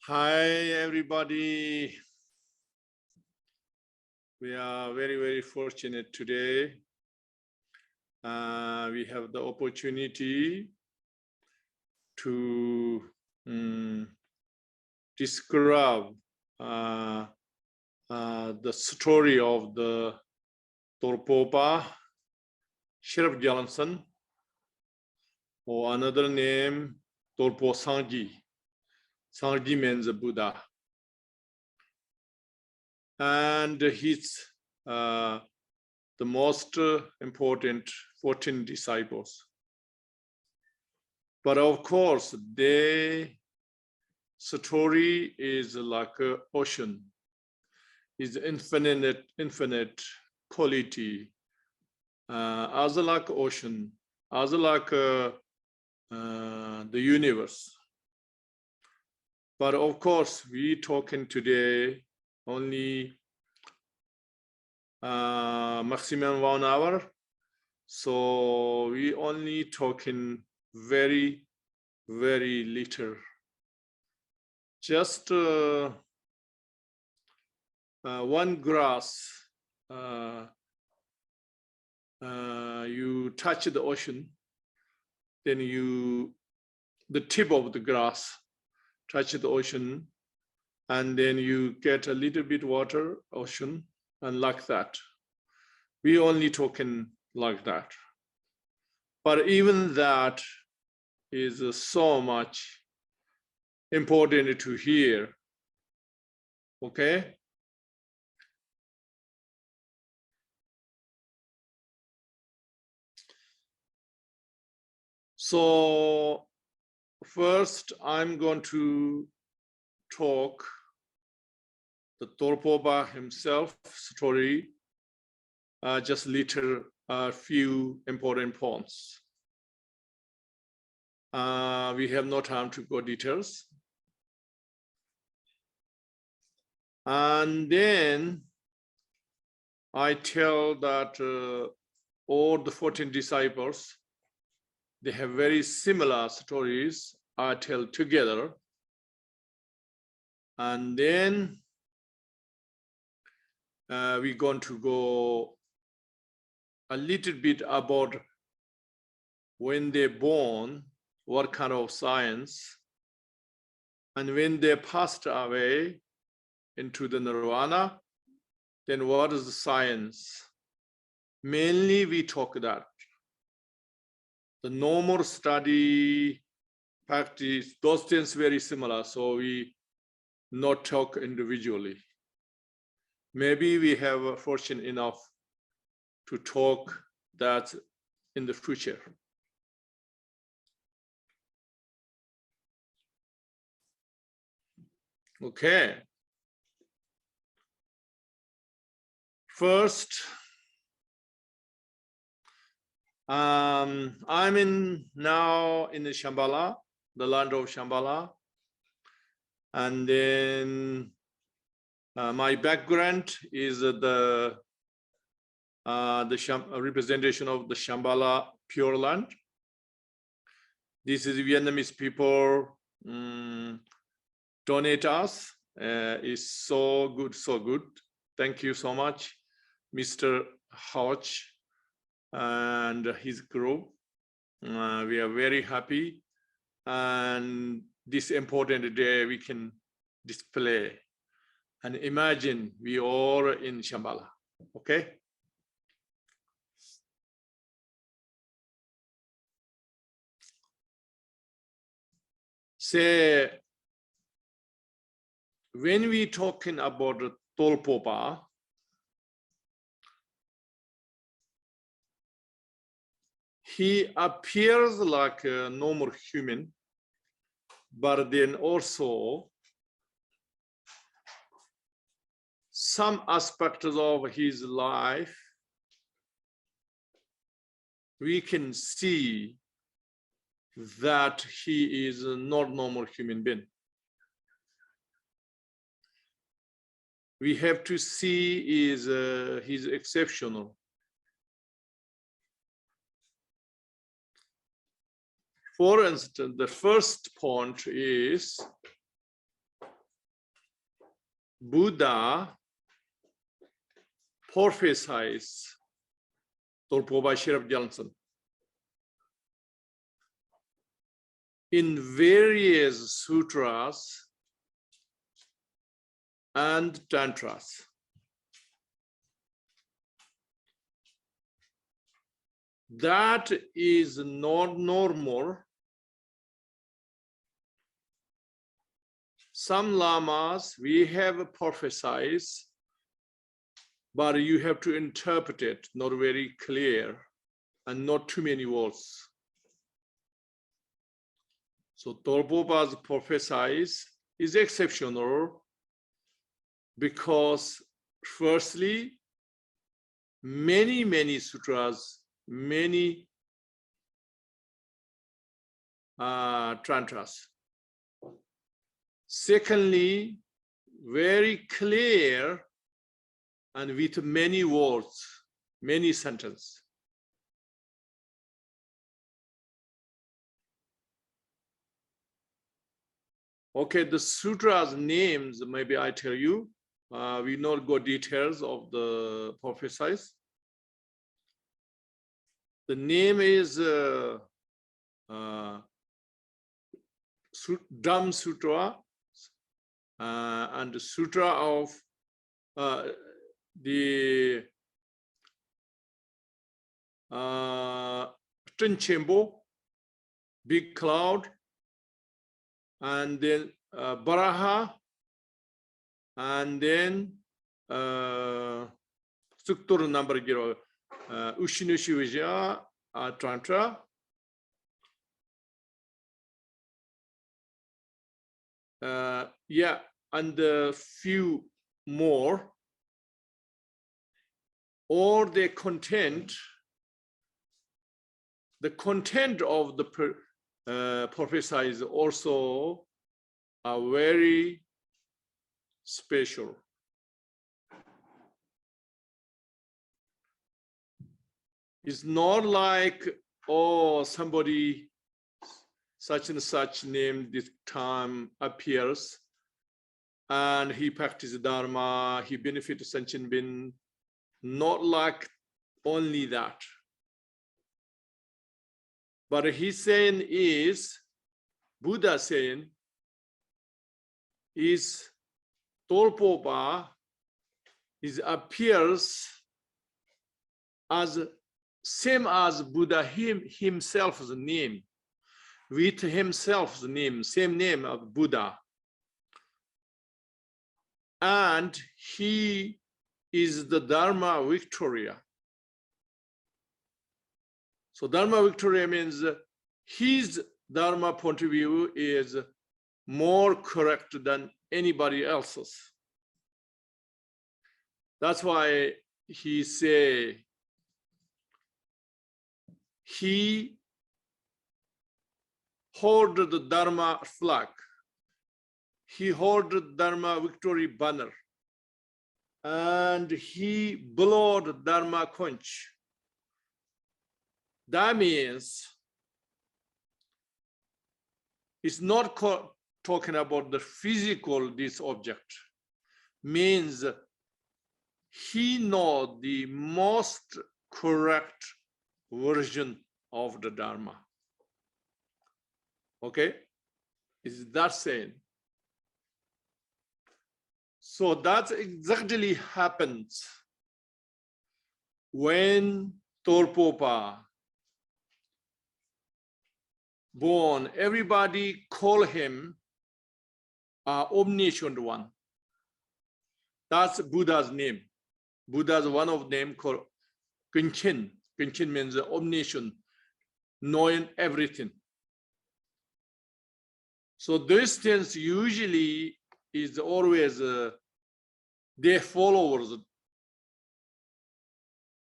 Hi, everybody. We are very, very fortunate today. We have the opportunity to describe the story of the Dolpopa, Sheriff Johnson, or another name, Dolpo Sangji. Sangji means Buddha. And he's the most important 14 disciples. But of course, their story is like an ocean, is infinite quality, as like ocean, as like the universe. But of course, we talking today only maximum 1 hour. So we only talking very, very little. Just one grass, you touch the ocean, then the tip of the grass touch the ocean, and then you get a little bit water, ocean, and like that. We only talking like that. But even that is so much important to hear. Okay? So first, I'm going to talk the Dolpopa himself story, just little few important points. We have no time to go details. And then I tell that all the 14 disciples, they have very similar stories I tell together. And then we're going to go a little bit about when they're born, what kind of science, and when they passed away into the nirvana, then what is the science? Mainly we talk that the normal study practice, those things very similar, so we not talk individually. Maybe we have a fortune enough to talk that in the future. Okay. First, I'm now in the Shambhala, the land of Shambhala. And then my background is the representation of the Shambhala Pure Land. This is Vietnamese people donate us. It's so good, so good. Thank you so much, Mr. Hodge and his group. We are very happy. And this important day we can display. And imagine we are in Shambhala, okay? Say, when we talking about Dolpopa, he appears like a normal human, but then also some aspects of his life, we can see that he is not normal human being. We have to see is he's exceptional. For instance, the first point is Buddha prophesies Dolpopa Sheriff Johnson in various sutras and tantras. That is not normal. Some lamas we have prophesied, but you have to interpret it, not very clear and not too many words. So Dolpopa's prophesies is exceptional because firstly, many sutras, many tantras. Secondly, very clear and with many words, many sentences. Okay, the sutras names, maybe I tell you, we not go details of the prophecies. The name is Dham Sutra and the Sutra of the Tenchembo, big cloud, and then Baraha, and then Suktur number zero, Ushinushi Vijaya, Tantra. Yeah, and a few more, or the content of the prophecy is also very special. It's not like, oh, somebody such and such name this time appears and he practices Dharma, he benefits Sanchin Bin. Not like only that. But he's saying is, Buddha saying is Dolpopa appears as same as Buddha himself's name, with himself's name, same name of Buddha. And he is the Dharma Victoria. So Dharma Victoria means his Dharma point of view is more correct than anybody else's. That's why he say he hold the Dharma flag. He hold the Dharma Victory banner. And he blew the Dharma conch. That means it's not talking about the physical, this object. Means he knows the most correct version of the Dharma. Okay? Is that saying? So that exactly happens when Dolpopa born. Everybody call him omniscient one. That's Buddha's name. Buddha's one of them called Pinchin. Pinchin means omniscient, knowing everything. So these things usually is always their followers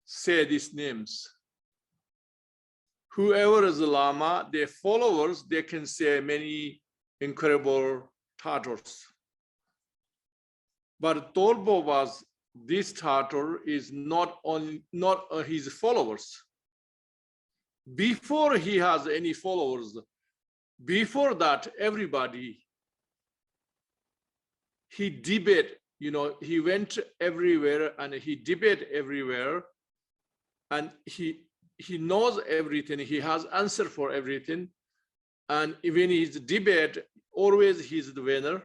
say these names. Whoever is a Lama, their followers, they can say many incredible titles. But Dolpopa's this title is not his followers. Before he has any followers, before that, everybody, he debate he went everywhere and he debated everywhere, and he knows everything. He has answer for everything, and even his debate, always he's the winner.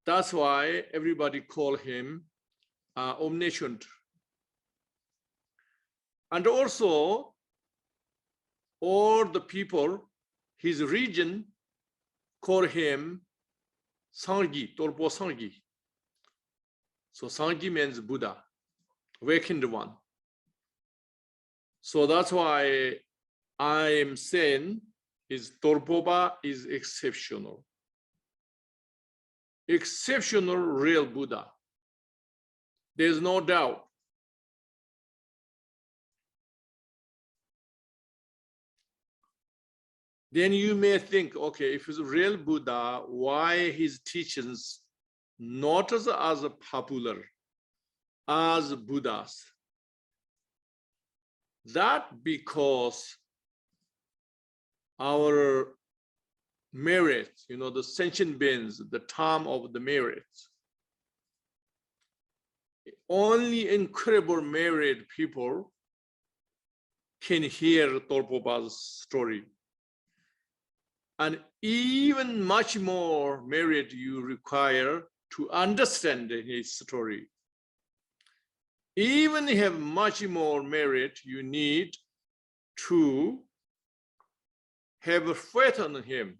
That's why everybody call him omniscient. And also, all the people, his region, call him Sanghi, Dolpo Sanghi. So Sanghi means Buddha, awakened one. So that's why I am saying Dolpopa is exceptional. Exceptional real Buddha. There's no doubt. Then you may think, okay, if he's a real Buddha, why his teachings not as popular as Buddhas? That because our merit, the sentient beings, the term of the merit, only incredible merit people can hear Dolpopa's story. And even much more merit you require to understand his story. Even have much more merit you need to have a faith on him.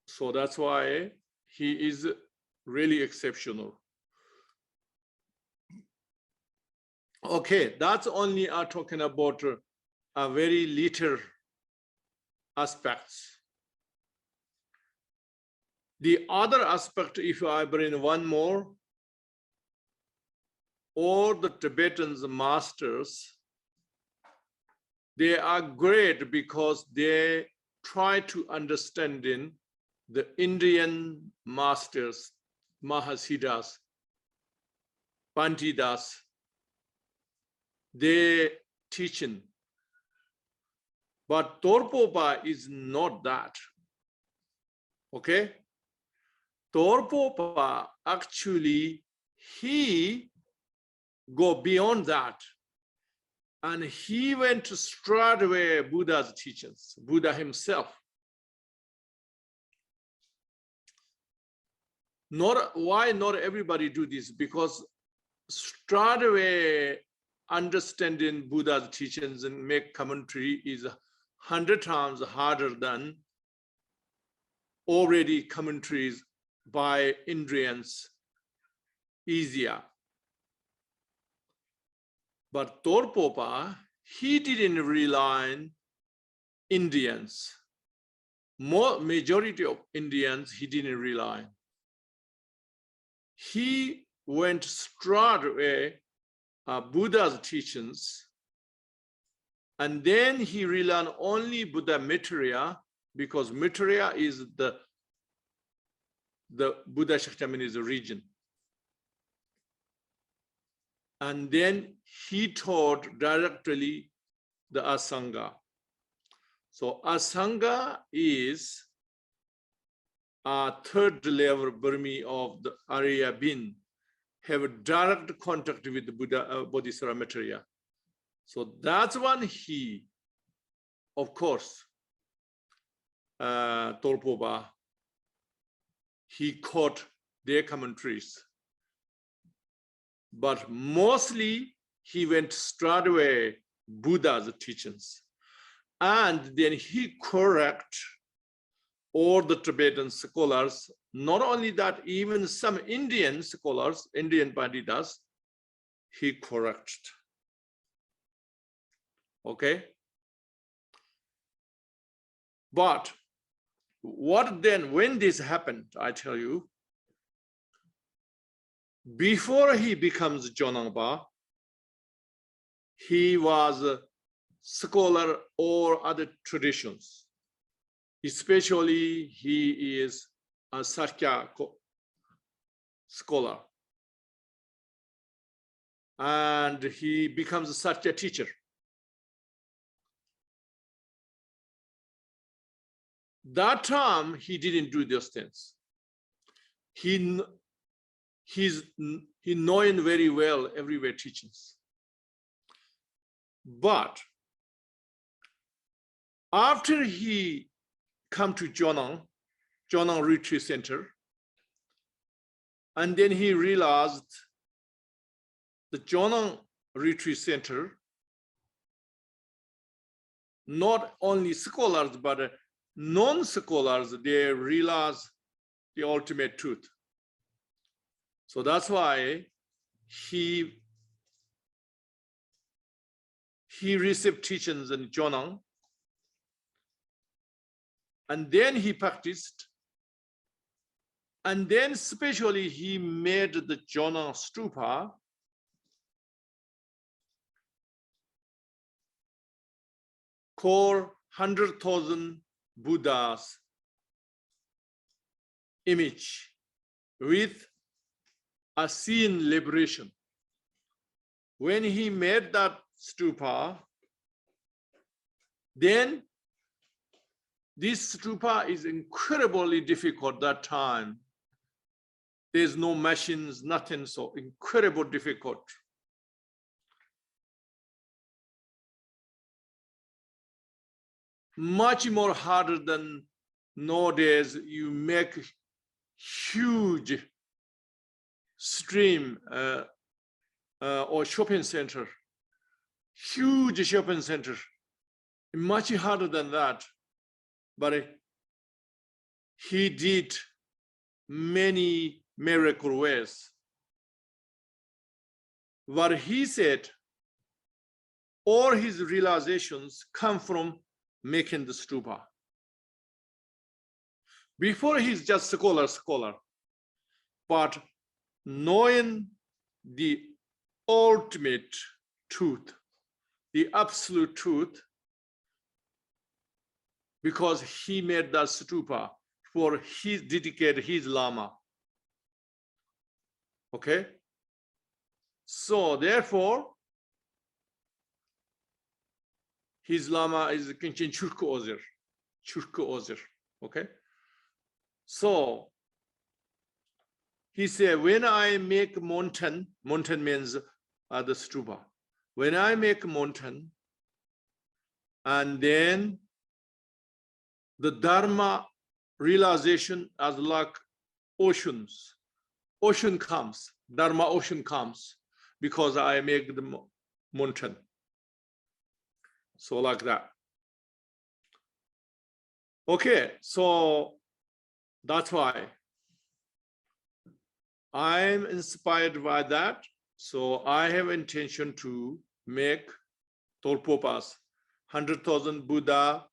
So that's why he is really exceptional. Okay, that's only talking about a very little aspects. The other aspect, if I bring one more, all the Tibetan masters, they are great because they try to understand in the Indian masters, Mahasiddhas, Panditas, they teaching. But Dolpopa is not that. Okay? Dolpopa actually, he go beyond that. And he went to straight away Buddha's teachings, Buddha himself. Why not everybody do this? Because straight away understanding Buddha's teachings and make commentary is 100 times harder than already commentaries by Indians, easier. But Dolpopa, he didn't rely on Indians. Majority of Indians, he didn't rely on. He went straight away Buddha's teachings, and then he relied on only Buddha Maitreya, because Maitreya is the Buddha Shakyamuni's region. And then he taught directly the Asanga. So Asanga is a third level Burmese of the Arya Bin, have a direct contact with the Buddha Bodhisattva Maitreya. So that's one he, of course, Dolpopa, he caught their commentaries. But mostly he went straight away Buddha's teachings. And then he correct all the Tibetan scholars. Not only that, even some Indian scholars, Indian Panditas, he corrected. Okay? But what then, when this happened, I tell you, before he becomes Jonangpa, he was a scholar or other traditions. Especially he is a Sakya scholar. And he becomes a Sakya teacher. That time he didn't do those things. He he knowing very well everywhere teachings. But after he come to Jonang Retreat Center, and then he realized the Jonang Retreat Center, not only scholars, but non-scholars, they realize the ultimate truth. So that's why he received teachings in Jonang, and then he practiced, and then especially he made the Jonang stupa called 100,000 Buddhas image with a scene liberation. When he made that stupa, then this stupa is incredibly difficult that time. There's no machines, nothing, so incredibly difficult. Much more harder than nowadays. You make huge stream or shopping center, huge shopping center, much harder than that. But he did many miracle ways. What he said, all his realizations come from making the stupa. Before he's just scholar, but knowing the ultimate truth, the absolute truth, because he made that stupa for his dedicated his lama. Okay, so therefore his lama is Kinchin Churku Ozer. Okay, so he said, when I make mountain means the stupa. When I make mountain, and then the Dharma realization as like oceans. Ocean comes, Dharma ocean comes because I make the mountain. So like that. Okay, so that's why I'm inspired by that. So I have intention to make Dolpopa's 100,000 Buddha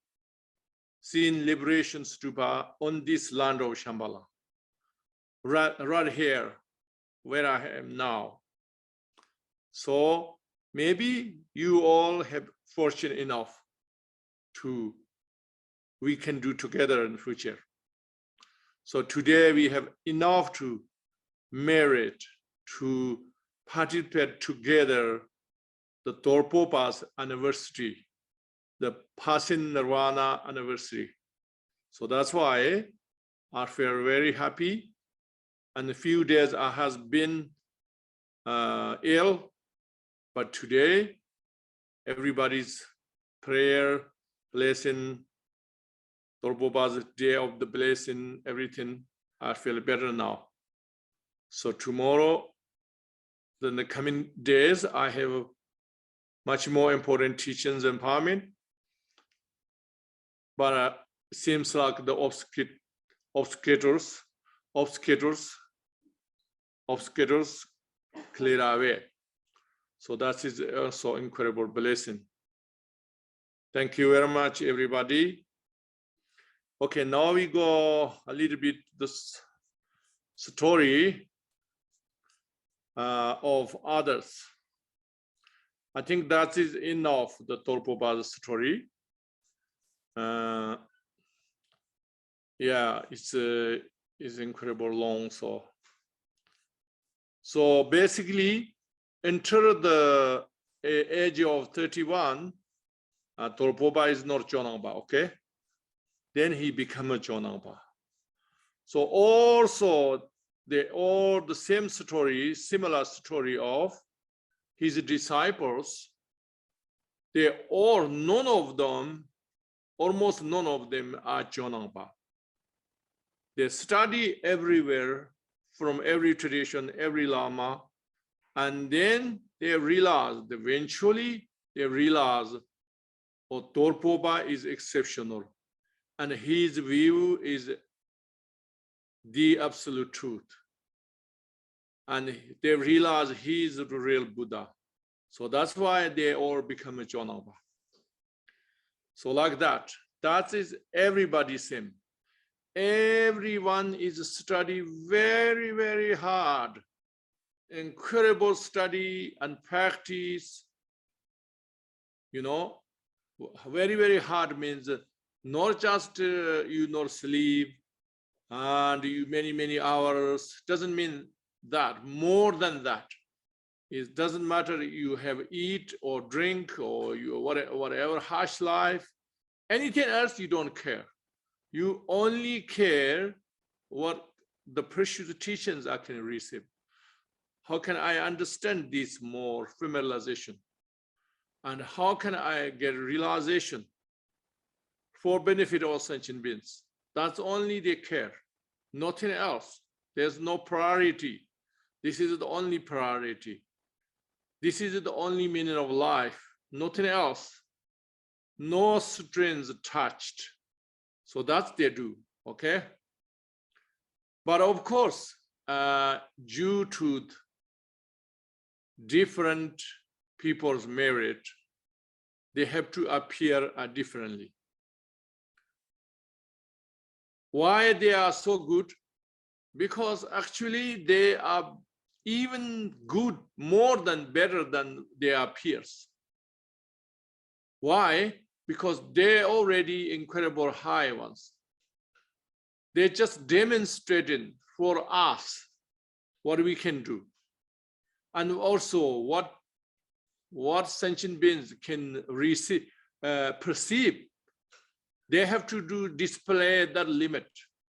scene liberation stupa on this land of Shambhala, right here where I am now. So maybe you all have fortune enough to, we can do together in the future. So today we have enough to merit to participate together the Dolpopa's anniversary, the passing Nirvana anniversary. So that's why I feel very happy. And a few days I has been ill, but today everybody's prayer, blessing, Dolpopa's day of the blessing, everything, I feel better now. So tomorrow, in the coming days, I have much more important teachings and empowerment. But it seems like the obstacles clear away. So that is also incredible blessing. Thank you very much, everybody. Okay, now we go a little bit this story of others. I think that is enough, the Dolpopa's story. Yeah, it's incredible long. So basically, enter the age of 31, Dolpopa is not Jonangpa, okay? Then he become a Jonangpa. So also they all the same story, similar story of his disciples. They all, none of them, almost none of them are Jonangpa. They study everywhere, from every tradition, every Lama, and then they realize, eventually they realize, oh, Dolpopa is exceptional, and his view is the absolute truth. And they realize he is the real Buddha. So that's why they all become a Jonangpa. So like that, that is everybody same. Everyone is study very, very hard. Incredible study and practice. You know, very, very hard means not just you not sleep and you many hours. Doesn't mean that. More than that. It doesn't matter you have eat or drink or you whatever harsh life. Anything else you don't care. You only care what the precious teachings I can receive. How can I understand this more familiarization? And how can I get realization for benefit of all sentient beings? That's only they care, nothing else. There's no priority. This is the only priority. This is the only meaning of life, nothing else. No strings attached. So that's they do, okay? But of course, due to different people's merit, they have to appear differently. Why they are so good? Because actually they are even good, more than better than their peers. Why? Because they're already incredible high ones. They just demonstrated for us what we can do. And also what sentient beings can receive, perceive. They have to display that limit,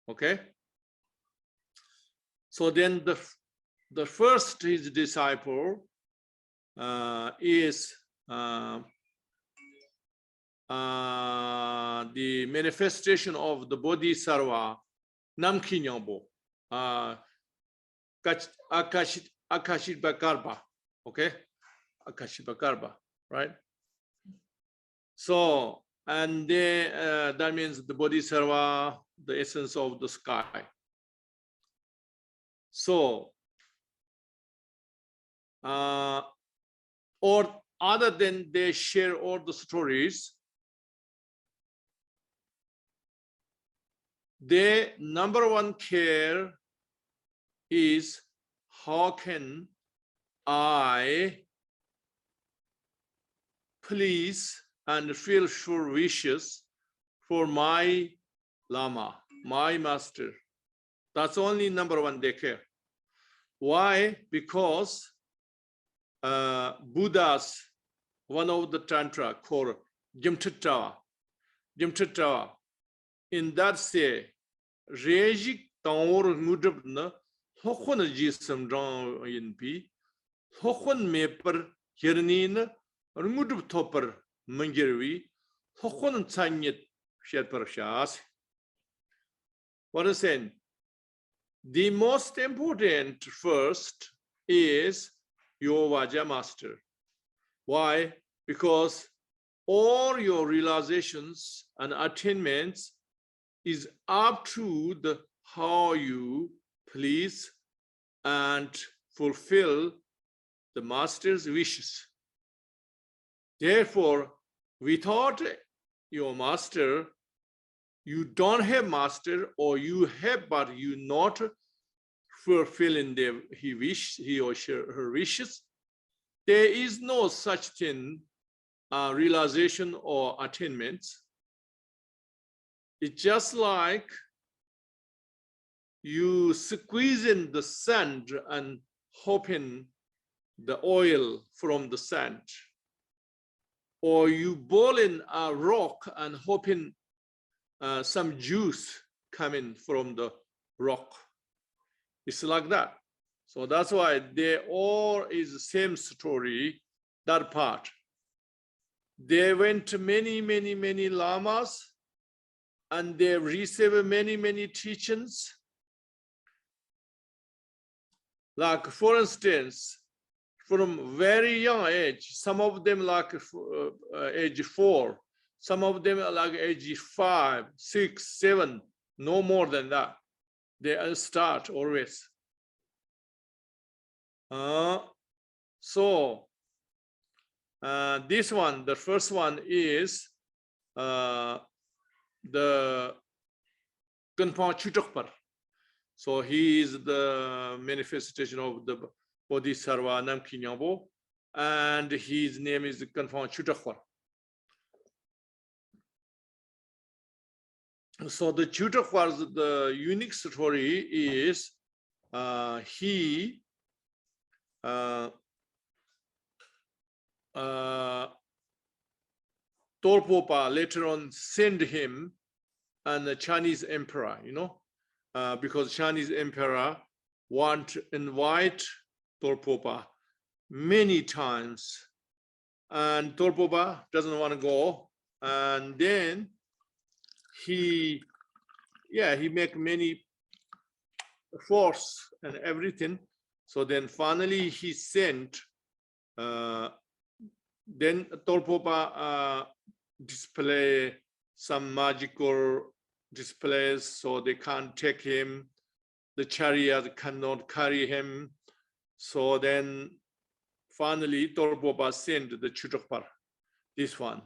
okay? So then the first his disciple is the manifestation of the Bodhisattva Namkinyambo, Akashitbakarbha, okay? Akashitbakarbha, right? So, and that means the Bodhisattva, the essence of the sky. So, or other than they share all the stories, their number one care is how can I please and fulfill wishes for my Lama, my master. That's only number one they care. Why? Because Buddha's, one of the Tantra called Jimtattawa, in that say, Rejik Taur Mudabna, Hokon Jisam Dran in P, Hokon Maper, Hirnin, or Mudub Topper, Mangirvi, Hokon Tanyet Sherper Shas. What is saying? The most important first is your Vaja master. Why? Because all your realizations and attainments is up to the how you please and fulfill the master's wishes. Therefore, without your master, you don't have master, or you have but you not fulfilling he or she, her wishes. There is no such thing, realization or attainments. It's just like you squeeze in the sand and hoping the oil from the sand, or you boil in a rock and hoping some juice coming from the rock. It's like that. So that's why they all is the same story, that part. They went to many lamas and they received many teachings. Like for instance, from very young age, some of them like age 4, some of them are like age 5, 6, 7, no more than that. They start always. So this one, the first one is the Ganpa Chutokpar. So he is the manifestation of the Bodhisattva Namki Nyambo, and his name is Ganpa Chutokpar. So the Chutokpar's the unique story is he Dolpopa later on sent him and the Chinese emperor, you know, because Chinese emperor want to invite Dolpopa many times, and Dolpopa doesn't want to go, and then he make many force and everything. So then finally he sent. Then Dolpopa display some magical displays, so they can't take him. The chariot cannot carry him. So then finally Dolpopa sent the Chutokpar, this one.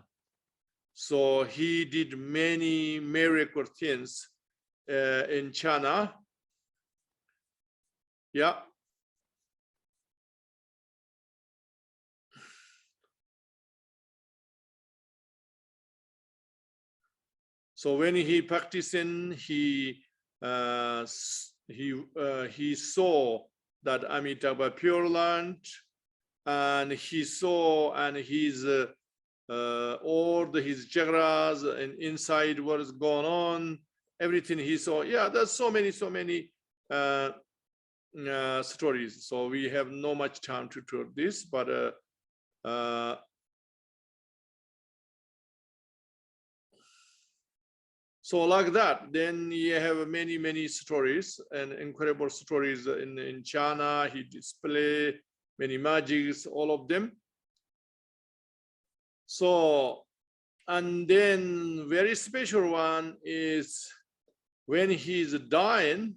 So he did many miracle things in China. Yeah. So when he practicing, he saw that Amitabha Pure Land, and he saw and his all his chakras and inside what is going on, everything he saw. Yeah, there's so many stories. So we have no much time to tell this, but so like that, then you have many stories and incredible stories in China. He display many magics, all of them. So, and then very special one is when he's dying,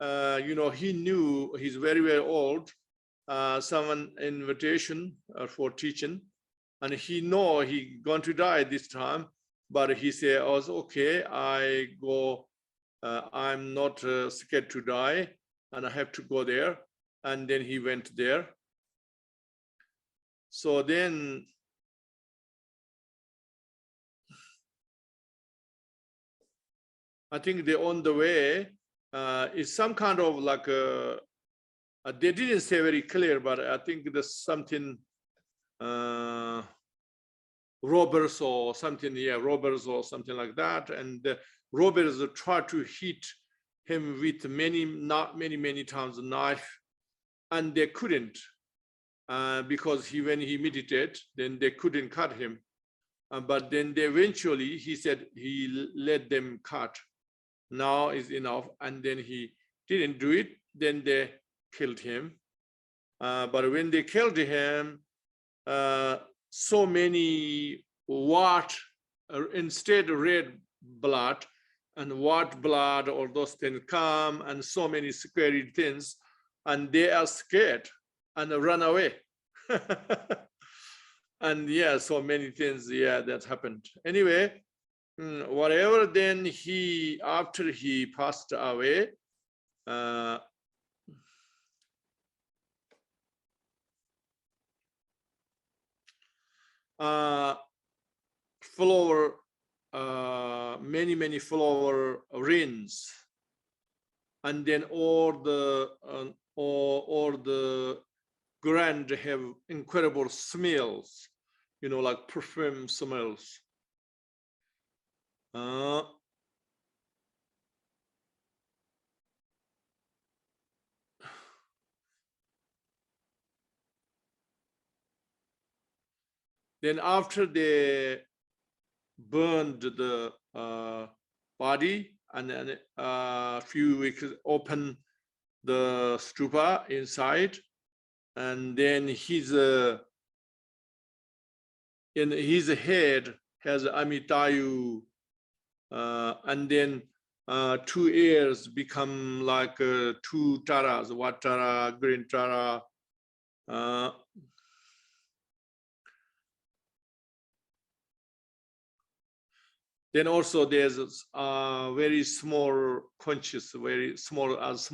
you know, he knew he's very old, someone invitation for teaching, and he know he going to die this time. But he said, "Oh, okay, I go. I'm not scared to die, and I have to go there." And then he went there. So then, I think they on the way is some kind of like they didn't say very clear, but I think there's something. Robbers or something, yeah, robbers or something like that, and the robbers try to hit him with many times a knife, and they couldn't because when he meditated, then they couldn't cut him, but then they eventually he said he let them cut. Now is enough, and then he didn't do it. Then they killed him, but when they killed him, so many white, instead red blood and white blood, all those things come, and so many scary things, and they are scared and run away. And yeah, so many things, yeah, that happened. Anyway, whatever, then he, after he passed away, flower, many flower rains, and then all the ground have incredible smells, you know, like perfume smells. Then after they burned the body, and then a few weeks open the stupa inside, and then his in his head has Amitayu, and then 2 ears become like 2 taras, white tara, green tara. Then also there's a very small conches, very small as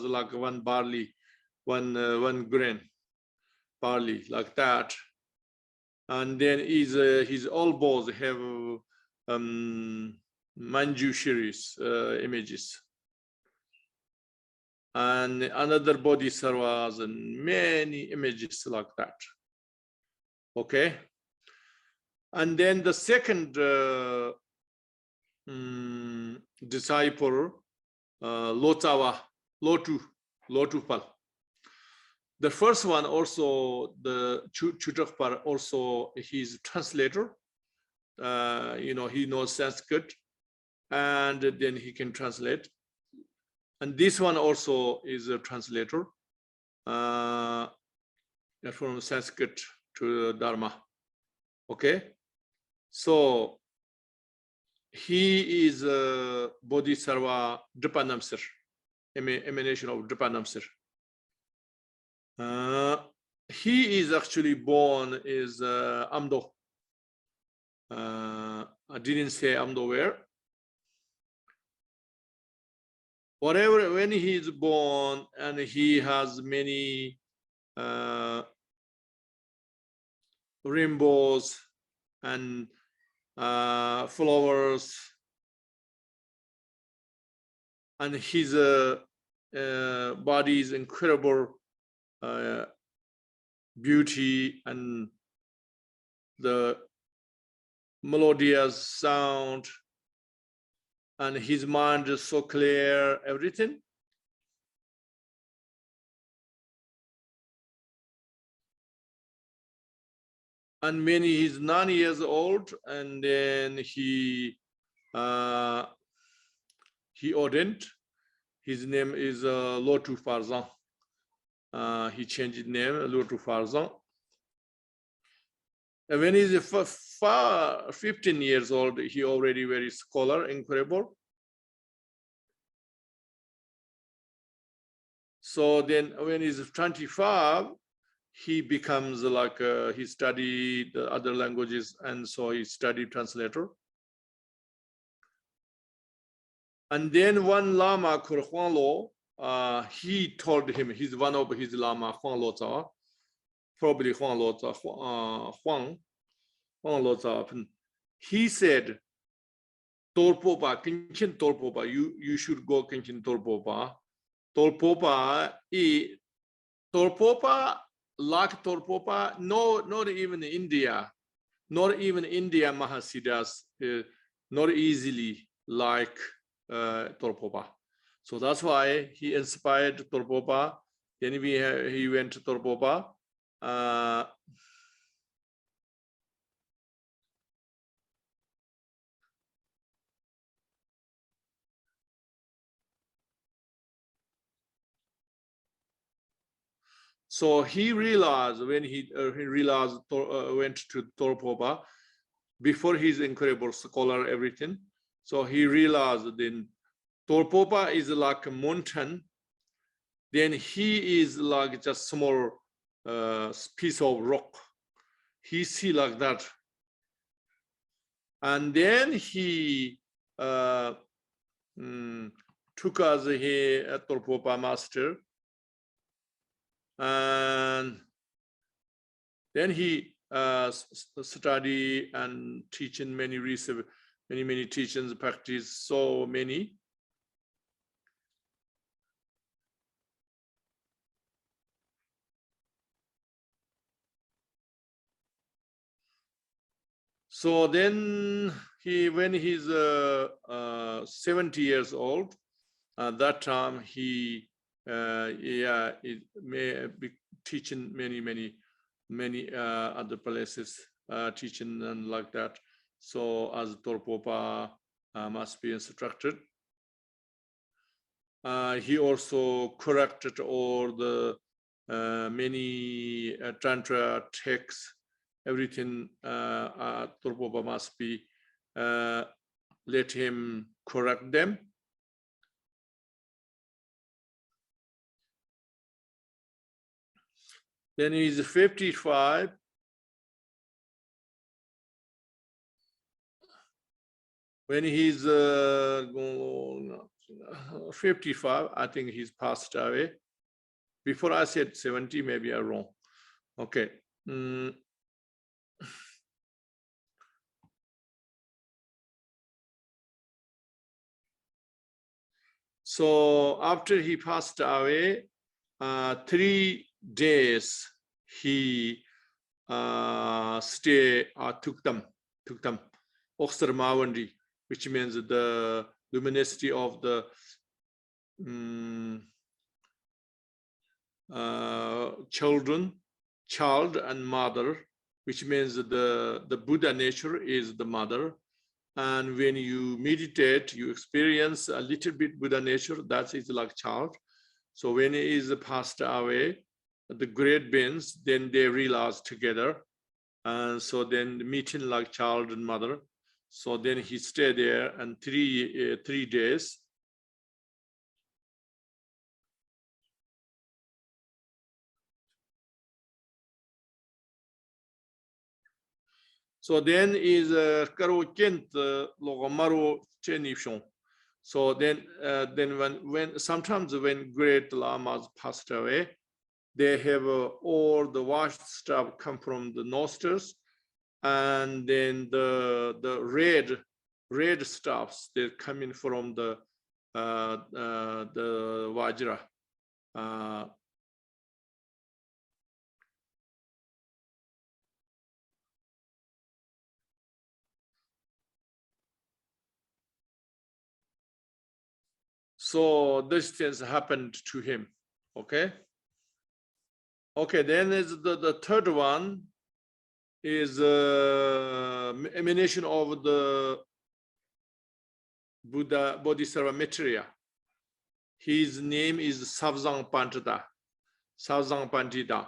like one barley, one grain barley, like that. And then his elbows have Manjushri's images. And another bodhisattvas and many images like that. Okay. And then the second disciple, Lotupal. The first one also, the Chutakpal, also his translator. You know, he knows Sanskrit, and then he can translate. And this one also is a translator from Sanskrit to Dharma. Okay, so he is a Bodhisattva Dripanamsir, emanation of Dripanamsir. He is actually born is Amdo. I didn't say Amdo where. Whatever, when he is born, and he has many rainbows and flowers, and his body is incredible beauty, and the melodious sound, and his mind is so clear, everything. And when he's 9 years old, and then he ordained. His name is Lotu Farzan. He changed his name, Lotu Farzan. And when he's 15 years old, he already very scholar, incredible. So then when he's 25, he becomes like, he studied other languages, and so he studied translator. And then one Lama called Huang Lo, he told him, he's one of his Lama, Huang Lo Tza, probably Huang Lo Tza, Huang Lo Tza. He said, Dolpopa, Kinchin Dolpopa, you should go Kinchin Dolpopa. Dolpopa, Dolpopa, like Dolpopa, no, not even India, Mahasiddhas, not easily like Dolpopa. So that's why he inspired Dolpopa. Then he went to Dolpopa. So he realized when he went to Dolpopa, before he's incredible scholar, everything. So he realized then Dolpopa is like a mountain. Then he is like just small piece of rock. He see like that. And then he took us here at Dolpopa master. And then he study and teaching many research, many teachings, practice so many. So then when he's 70 years old, at that time he it may be teaching many other places, teaching and like that. So as Dolpopa must be instructed. He also corrected all the many Tantra texts, everything Dolpopa must be, let him correct them. Then he's 55. When he's 55, I think he's passed away. Before I said 70, maybe I'm wrong. Okay. So after he passed away, 3 days he took them Oxter Mawandi, which means the luminosity of the child and mother, which means the Buddha nature is the mother. And when you meditate, you experience a little bit Buddha nature, that is like child. So when he is passed away, the great beings, then they realize together. And so then meeting like child and mother. So then he stayed there and 3 days. So then is karo kent logomaro chenishon. So then when sometimes when great lamas passed away, they have all the washed stuff come from the nostrils, and then the red stuffs they're coming from the Vajra. So these things happened to him. Okay. Okay, then is the third one is emanation of the Buddha Bodhisattva Maitreya. His name is Savzang Pantita. Savzang Pantita.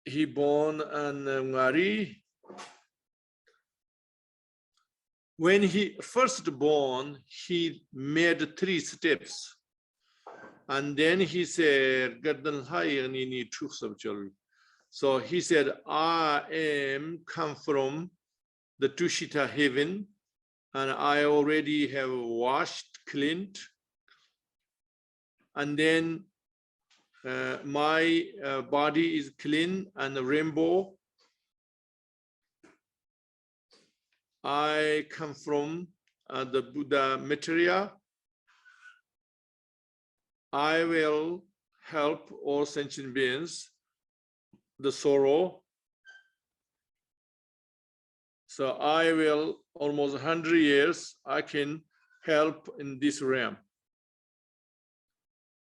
He born in Ngari. When he first born, he made 3 steps. And then he said, so he said, I am come from the Tushita heaven, and I already have washed, cleaned. And then my body is clean and rainbow. I come from the Buddha Maitreya. I will help all sentient beings, the sorrow. So I will, almost 100 years, I can help in this realm.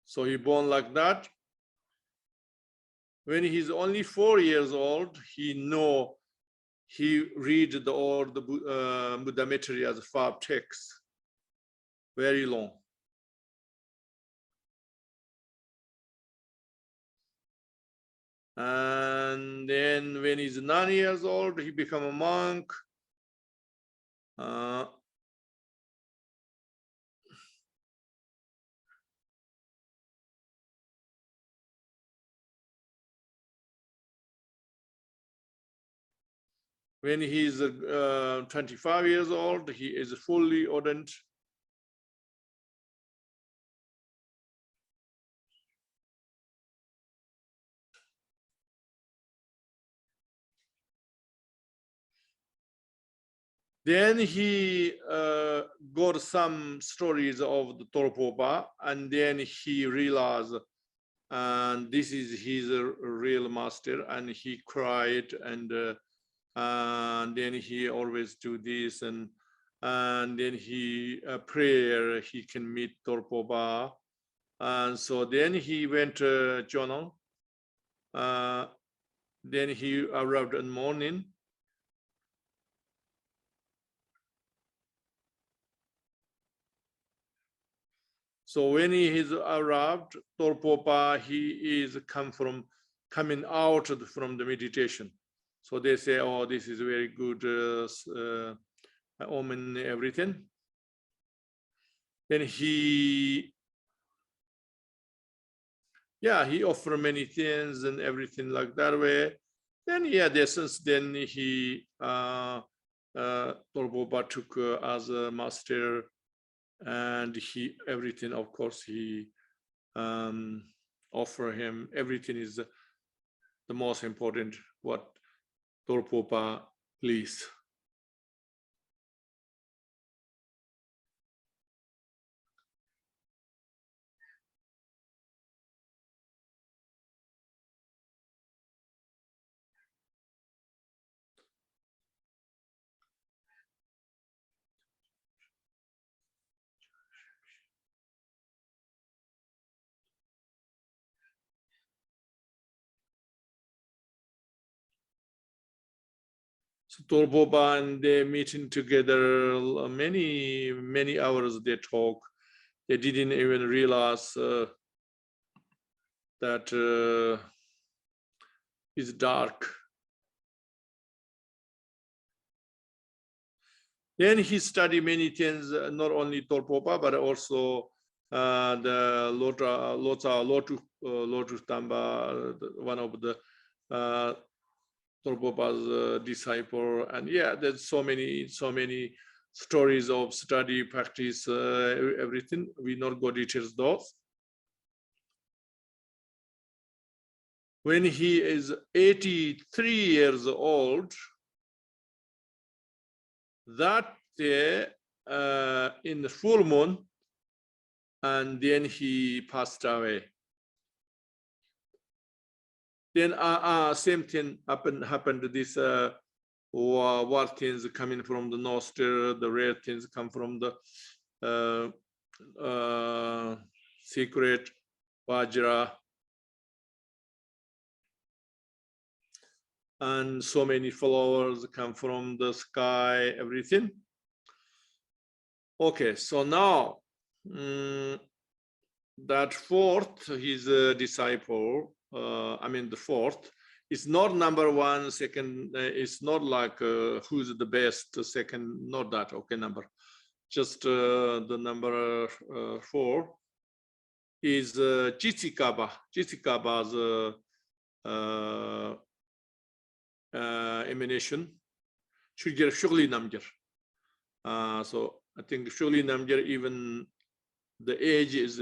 So he born like that. When he's only 4 years old, he read all the Buddha Maitreya's 5 texts, very long. And then when he's 9 years old, he become a monk. When he's 25 years old, he is fully ordained. Then he got some stories of the Dolpopa, and then he realized, and this is his real master, and he cried, and then he always do this, and then he prayer he can meet Dolpopa, and so then he went to Jonang, Then he arrived in morning. So when he is arrived, Dolpopa, he is coming out from the meditation. So they say, oh, this is very good omen, everything. Then he offered many things and everything like that way. Then since then he Dolpopa took as a master, and everything, of course, he offer him everything is the most important what Dolpopa please. So Dolpopa and they meeting together many hours they talk. They didn't even realize that it's dark. Then he studied many things, not only Dolpopa, but also the Lotu Tamba, one of the Dolpopa's disciple. And there's so many stories of study, practice, everything. We not go details those. When he is 83 years old, that day in the full moon, and then he passed away. Then same thing happened. This white things coming from the nostril, the red things come from the secret Vajra, and so many flowers come from the sky, everything. Okay, so now that fourth, his disciple, the fourth, it's not number one, second, it's not like who's the best, second, not that, okay, number. Just the number 4 is Jitsikaba. Jitsikaba's emanation should get Shugli Namgir. So I think Shugli Namgir, even the age is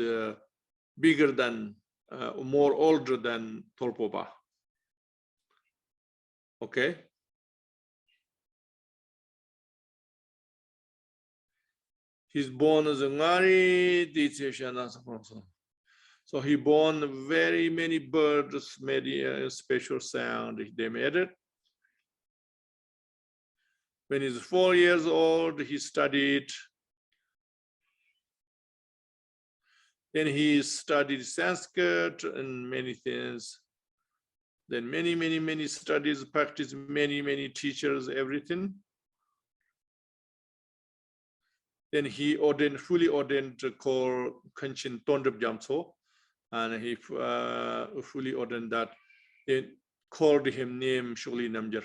bigger than, more older than Dolpopa. Okay. He's born as a Ngari, so he born very many birds, made a special sound. They made it. When he's 4 years old, he studied. Then he studied Sanskrit and many things. Then many studies, practice, many teachers, everything. Then he fully ordained, called Kanchin Tondab Jamso, and he fully ordained that. They called him name Shugli Namgir.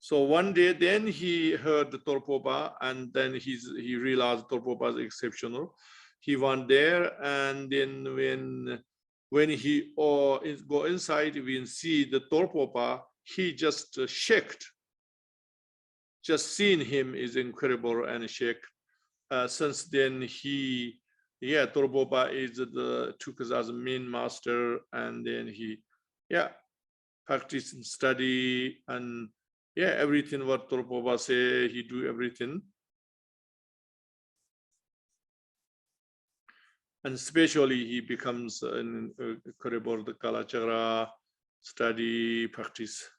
So one day, then he heard the Dolpopa, and then he realized Dolpopa is exceptional. He went there, and then when he go inside, we see the Dolpopa, he just shocked. Just seeing him is incredible and shake. Since then, Dolpopa took us as a main master, and then he practice and study, and everything what Dolpopa say, he do everything. And especially he becomes an incredible the Kalachakra study practice.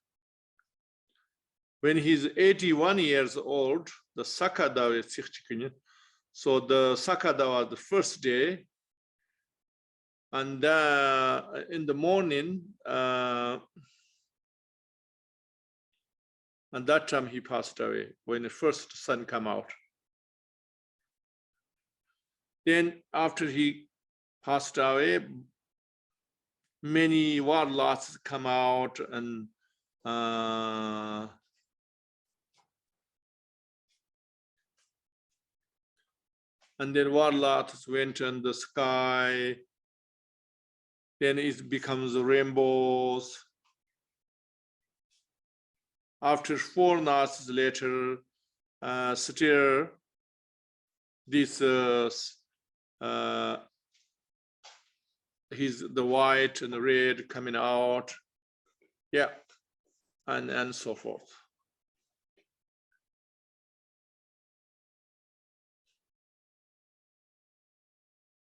When he's 81 years old, the Sakadawa is so the Sakadawa the first day, and in the morning, and that time he passed away when the first sun come out. Then after he passed away, many warlords come out and then warlords went in the sky. Then it becomes rainbows. After 4 nights later, still this he's the white and the red coming out, yeah, and so forth.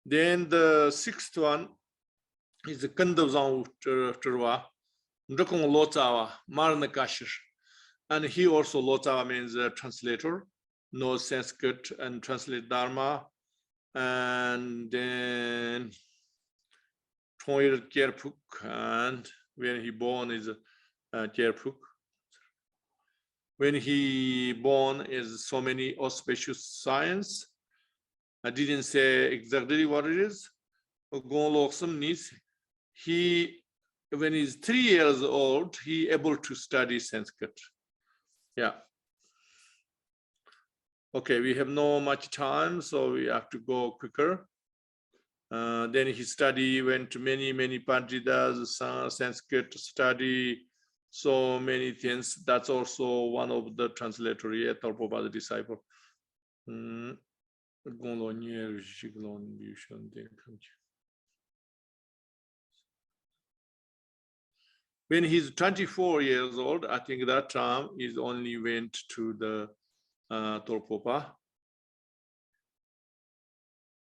Then the 6th one is the Kandavzang Turwa, Ndokong Lotawa, Marnakashir. And he also, Lotawa means a translator, knows Sanskrit and translate Dharma. And then Toir Kierpuk, and when he born is Kierpuk. When he born is so many auspicious science. I didn't say exactly what it is. He, when he's 3 years old, he able to study Sanskrit. Yeah. Okay, we have no much time, so we have to go quicker. Then he went to many Panditas, Sanskrit study, so many things. That's also one of the translator, yeah, Dolpopa, the disciple. When he's 24 years old, I think that time he only went to the Dolpopa.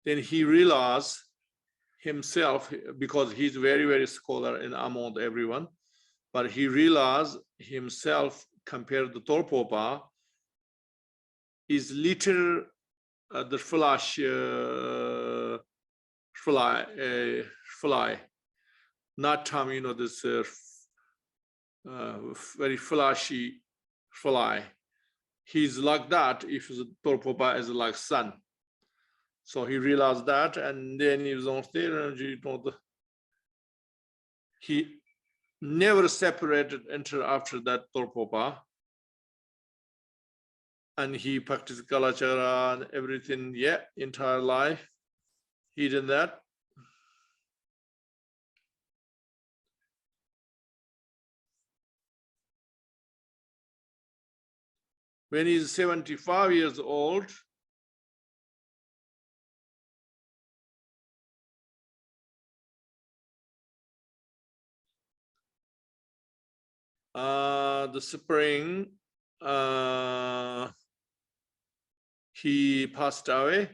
Then he realized himself, because he's very scholar and among everyone, but he realized himself compared to Dolpopa is little the fly, not time, you know, this very flashy fly. He's like that if the Dolpopa is like sun. So he realized that, and then he was on there, and he never separated until after that Dolpopa. And he practiced Kalachara and everything, yeah, entire life. He did that. When he's 75 years old, the spring, he passed away.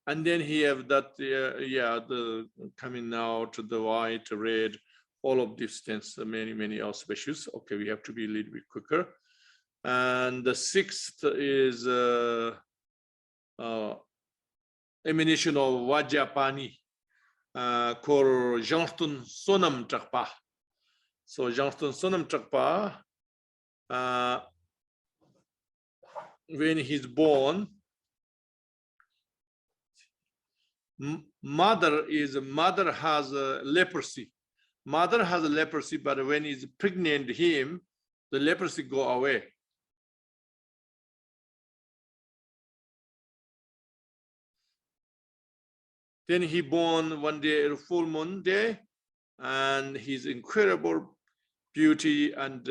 And then he have that, the coming out, the white, red, all of these things, many auspicious. Okay, we have to be a little bit quicker. And the 6th is emanation of Vajrapani, called Janstun Sonam Chakpa. So Janstun Sonam Chakpa, when he's born, mother has leprosy. Mother has leprosy, but when he's pregnant, the leprosy go away. Then he born one day, a full moon day, and his incredible beauty and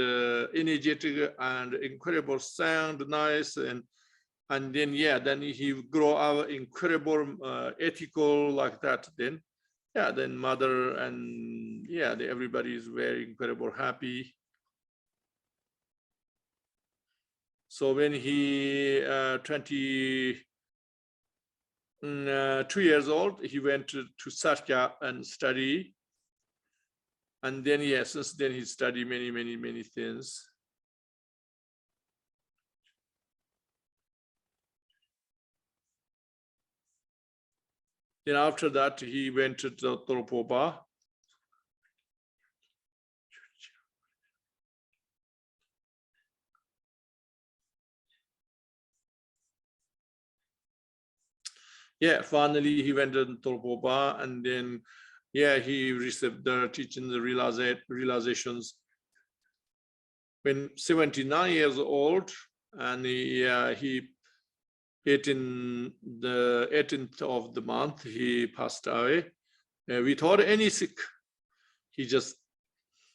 energetic and incredible sound, nice, and then then he grow up incredible, ethical like that. Then then mother and everybody is very incredible happy. So when he 22 years old, he went to Satya and study. And then, since then he studied many things. Then after that, he went to the Dolpopa. Finally he went to Dolpopa, and then he received the teaching, the realizations when 79 years old, and he 18th of the month he passed away without any sick. He just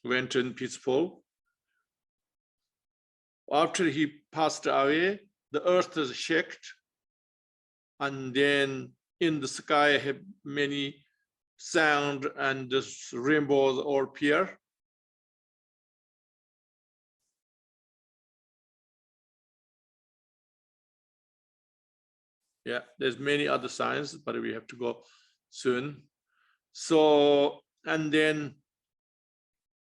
went in peaceful. After he passed away, the earth is shaken, and then in the sky have many sound, and the rainbows all appear. There's many other signs, but we have to go soon. So, and then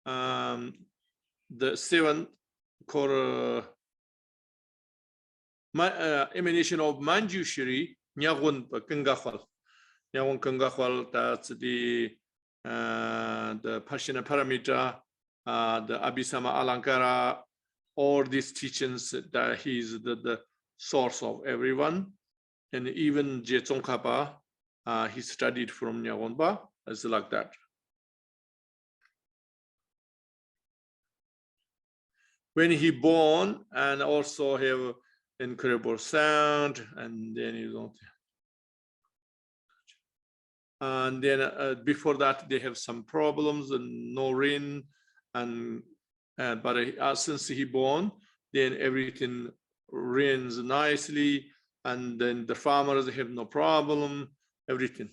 the seventh called emanation of Manjushri, Nyagun Kangahwal. Nyagun Kangahwal, that's the Pashina Paramita, the Abhisama Alankara, all these teachings that he's the source of everyone. And even Jetsongkhapa, he studied from Nyagonpa, it's like that. When he born, and also have incredible sound, and then you don't. And then before that, they have some problems and no rain, and but since he born, then everything rains nicely, and then the farmers have no problem, everything.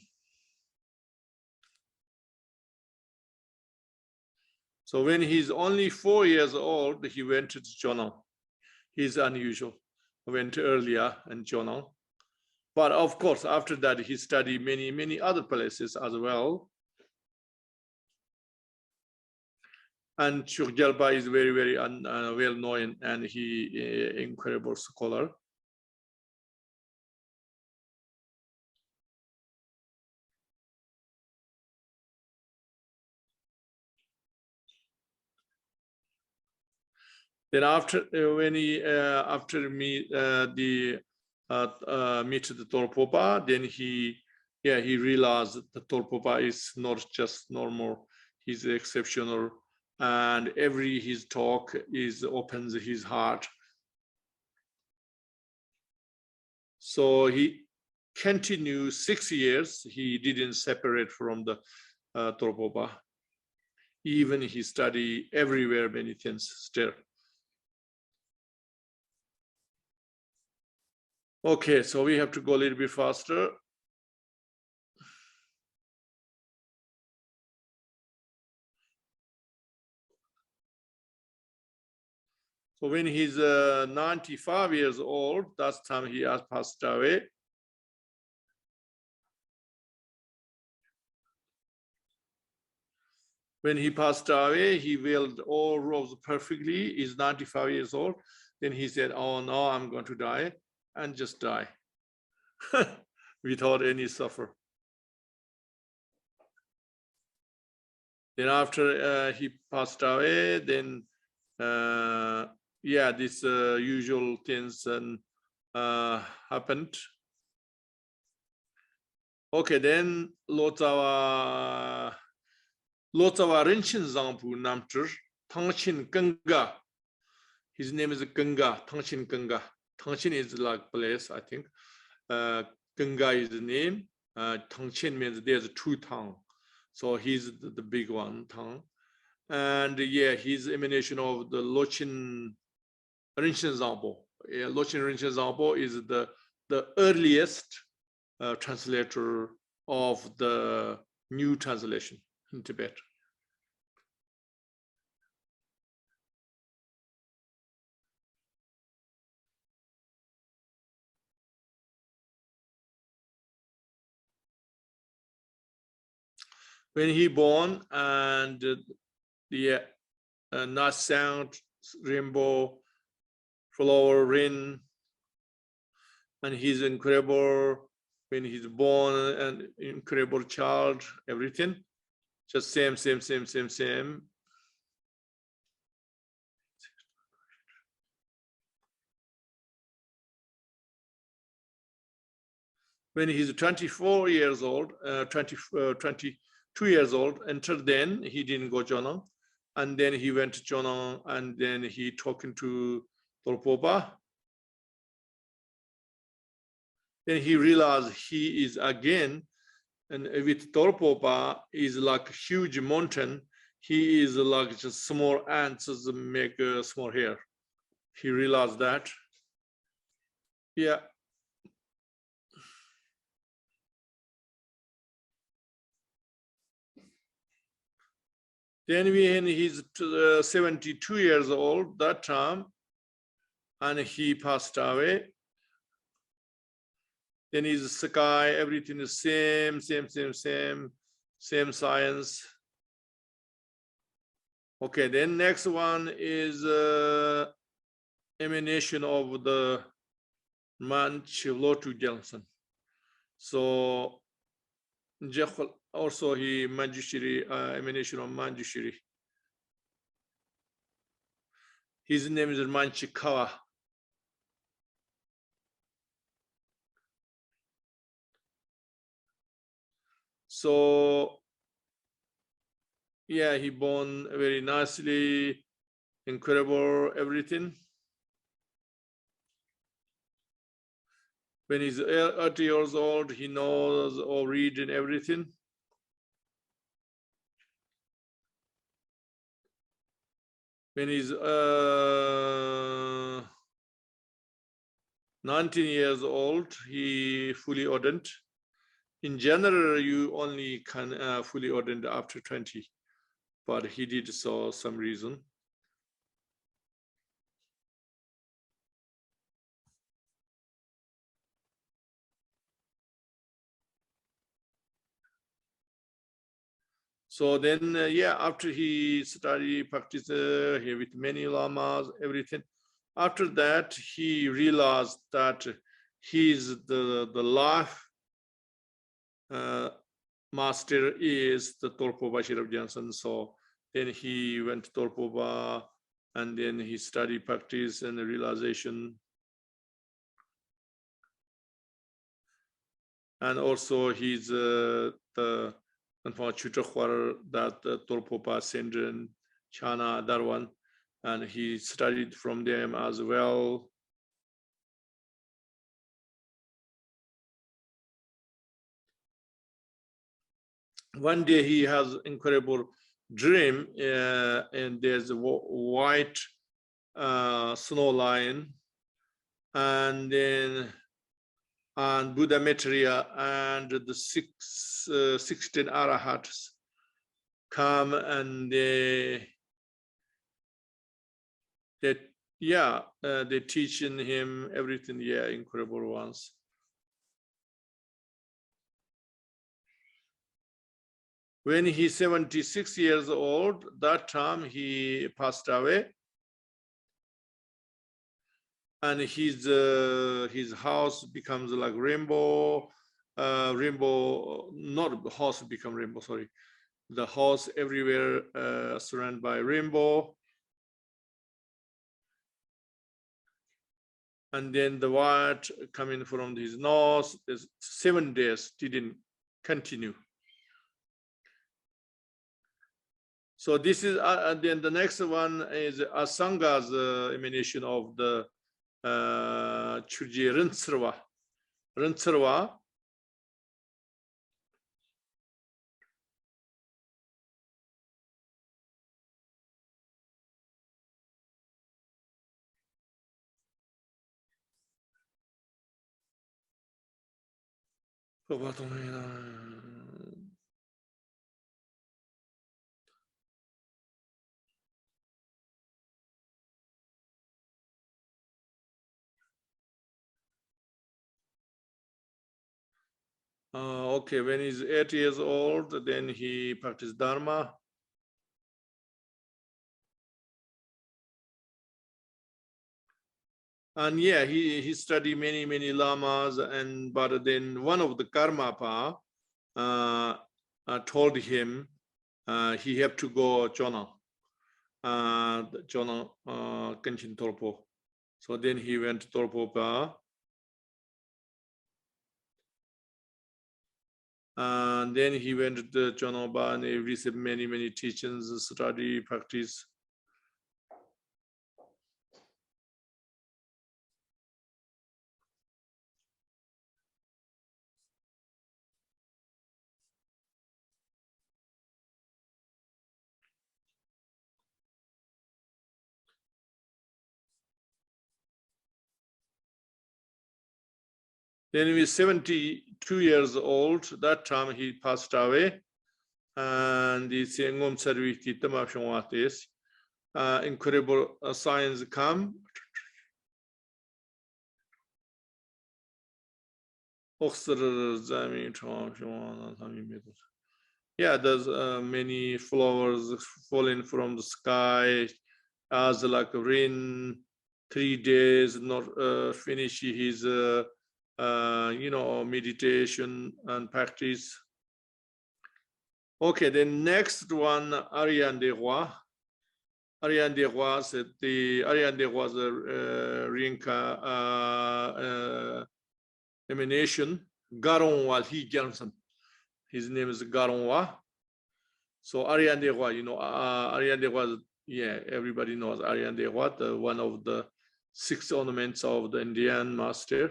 So when he's only 4 years old, he went to Jonang. He's unusual. Went earlier in Jonang. But of course, after that, he studied many other places as well. And Chukjalpa is very well known, and he incredible scholar. Then after when he meet the Dolpopa, then he realized that the Dolpopa is not just normal, he's exceptional, and every his talk opens his heart. So he continued 6 years. He didn't separate from the Dolpopa. Even he studied everywhere many things still. Okay, so we have to go a little bit faster. So when he's 95 years old, that's time he has passed away. When he passed away, he willed all robes perfectly. He's 95 years old. Then he said, oh no, I'm going to die, and just die without any suffer. Then after he passed away, then these usual things and happened. Okay, then Lotsawa Rinchen Zangpu Namtur, Tangshin Ganga. His name is Ganga, Tangshin Ganga. Tangshin is like place, I think. Ganga is the name. Tangshin means there's two tongue. So he's the big one, tongue. And he's emanation of the Lochin Rinchen Zangpo. Lochin Rinchen Zangpo is the earliest translator of the new translation in Tibet. When he born, and the night sound, rainbow, flower, rain, and he's incredible when he's born, an incredible child, everything. Just same. When he's 24 years old, 22 years old, until then he didn't go Jonang. And then he went to Jonang, and then he talking to Dolpopa. Then he realized he is again, and with Dolpopa is like a huge mountain. He is like just small ants make small hair. He realized that. Yeah. Then when he's 72 years old, that time, and he passed away. Then his sky, everything is same science. Okay, then next one is emanation of the Manchlotu Johnson. So also he Manjushri, emanation of Manjushri. His name is Manchikawa. So yeah, he born very nicely, incredible, everything. When he's 80 years old, he knows all read and everything. When he's 19 years old, he fully ordained. In general, you only can fully ordained after 20, but he did so some reason. So then, yeah, after he studied, practiced here with many lamas, everything. After that, he realized that he's the life master is the Dolpopa Shirab Johnson. So then he went to Dolpopa, and then he studied, practice, and the realization. And also he's the that Dolpopa sent in China, that one, and he studied from them as well. One day he has incredible dream, and there's a white snow line, and then and Buddha Maitreya and the 16 arahats come, and they're teaching him everything. Yeah, incredible ones. When he's 76 years old, that time he passed away, and his house becomes like rainbow. Not the house become rainbow. Sorry, the house everywhere surrounded by rainbow. And then the white coming from his nose. There's 7 days didn't continue. So this is, then the next one is Asanga's emanation of the Chuji Rintsarwa. Rintsarwa. Okay, when he's 8 years old, then he practiced Dharma. And yeah, he studied many lamas, and but then one of the Karmapa told him he have to go Chona Kenshin Dolpo. So then he went to Dolpopa, and then he went to Chonoba and he received many teachings, study, practice. Then he was 72 years old. That time he passed away. And the Sengom service is incredible signs come. Yeah, there's many flowers falling from the sky as like rain. 3 days not finish his meditation and practice. Okay, the next one, Ariane de Roy. Ariane de Roy said the Ariane de Roy's emanation. Garonwa, his name is Garonwa. So Ariane de Roy, Ariane de Roy, yeah, everybody knows Ariane de Roy, one of the 6 ornaments of the Indian master.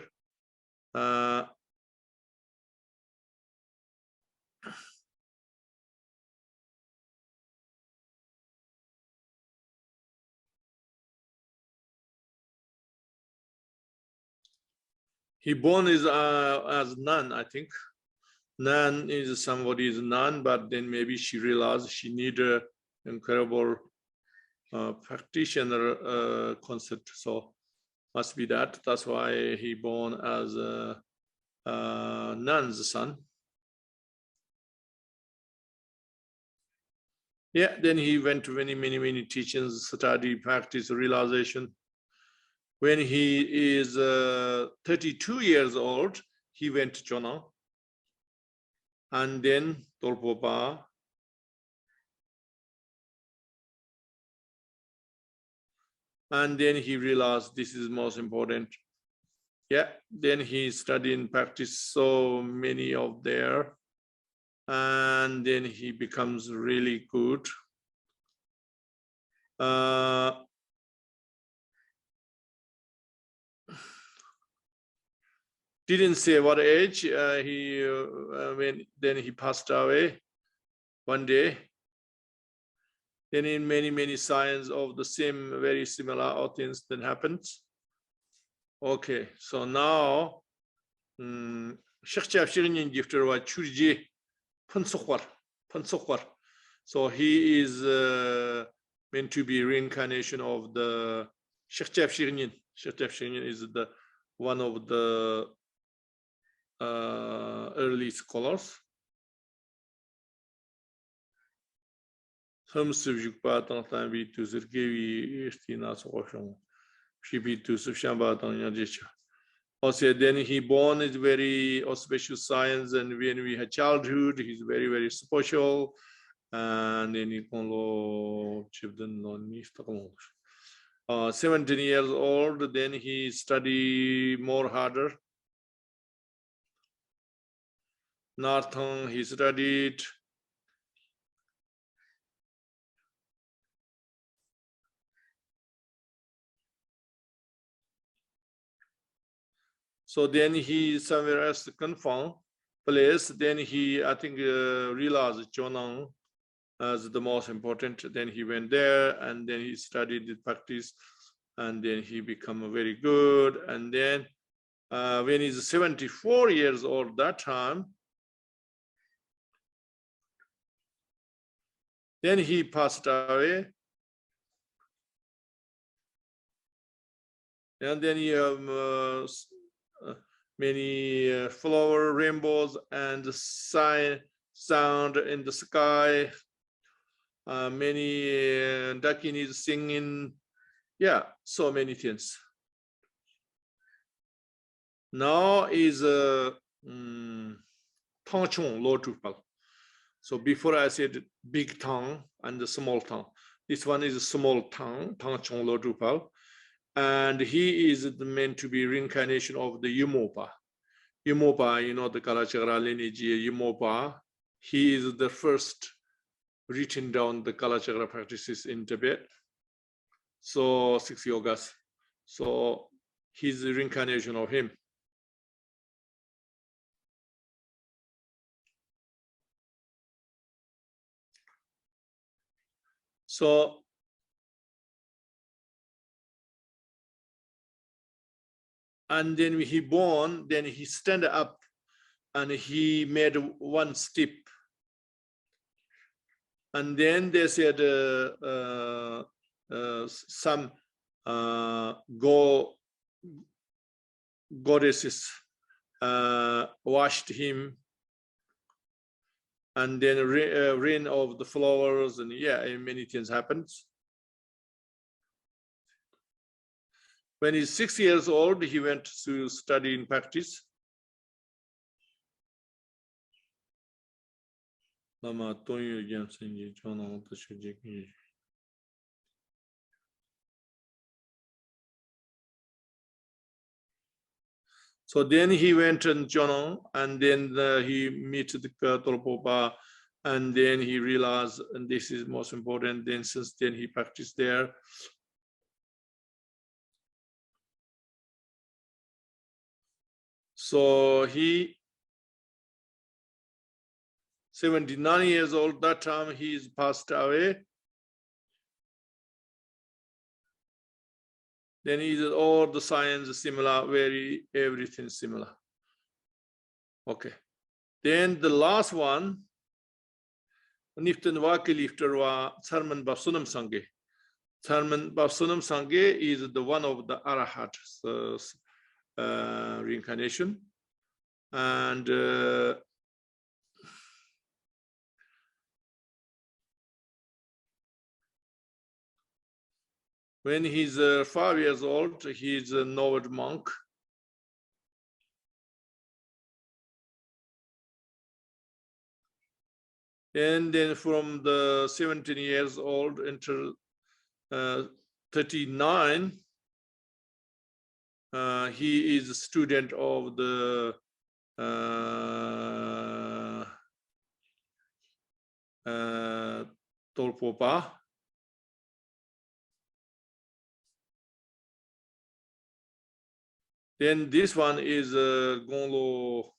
He born is as nun, I think. Nun is somebody's nun, but then maybe she realized she need an incredible practitioner concept. So must be that. That's why he born as a nun's son. Yeah, then he went to many teachings, study, practice, realization. When he is 32 years old, he went to Chona, and then Dolpopa, and then he realized this is most important. Yeah, then he studied and practiced so many of there, and then he becomes really good. Didn't say what age then he passed away one day. Then in many signs of the same very similar things that happens. Okay, so now so he is meant to be reincarnation of the Shekchef Shirinin. Shekchef Shirinin is the one of the early scholars. Also, then he born is very auspicious science, and when we had childhood, he's very special. And then he 17 years old, then he studied more harder. Northern, he studied. So then he somewhere else confirmed place. Then he, I think, realized Chonang as the most important. Then he went there, and then he studied the practice, and then he become very good. And then when he's 74 years old, that time, then he passed away. And then you have many flower rainbows and sound in the sky. Many dakinis singing. Yeah, so many things. Now is Tangchong low tupal. So before I said big tongue and the small tongue. This one is a small tongue, Tangchong low tupal. And he is meant to be reincarnation of the Yumopa. Yumopa, you know, the Kalachagra lineage, Yumopa. He is the first written down the Kalachagra practices in Tibet. So 6 yogas. So he's the reincarnation of him. So and then he born, then he stand up and he made one step. And then they said some goddesses washed him, and then rain of the flowers, and yeah, and many things happens. When he's 6 years old, he went to study in practice. So then he went to Jonong, and then he met the Dolpopa, and then he realized, and this is most important, then since then he practiced there. So he 79 years old, that time he's passed away. Then he did all the science similar, everything similar. Okay. Then the last one, Niften Waki lifter wa Charman Basunam Sange. Charman Basunam Sange is the one of the Arahat reincarnation. And when he's 5 years old, he's a novice monk. And then from the 17 years old until 39, he is a student of the Dolpopa. Then this one is Gonglo.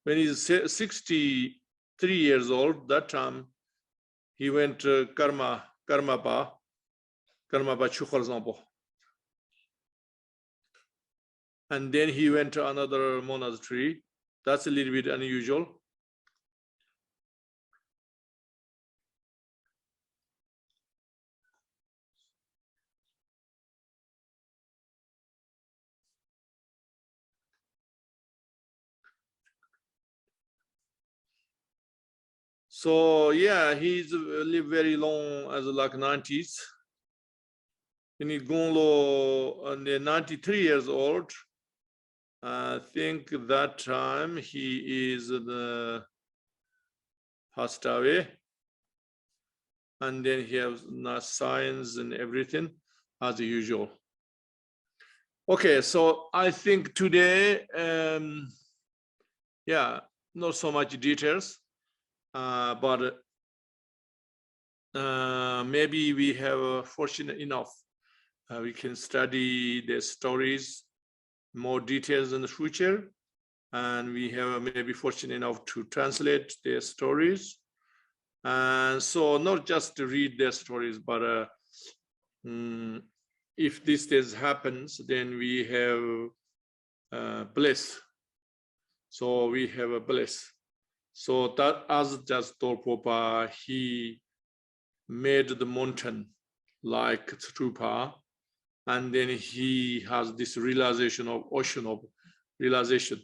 When he's 63 years old, that time he went Karmapa Chukhar Zampo. And then he went to another monastery. That's a little bit unusual. So yeah, he's lived very long, as like 90s. When he's gone low, and 93 years old, I think that time he is passed away. And then he has science and everything as usual. Okay, so I think today, yeah, not so much details, but maybe we have fortunate enough. We can study their stories, more details in the future, and we have maybe fortunate enough to translate their stories. And so not just to read their stories, but if this happens, then we have bliss. So we have a bliss. So that as just Dolpopa, he made the mountain like Trupa, and then he has this realization of ocean of realization.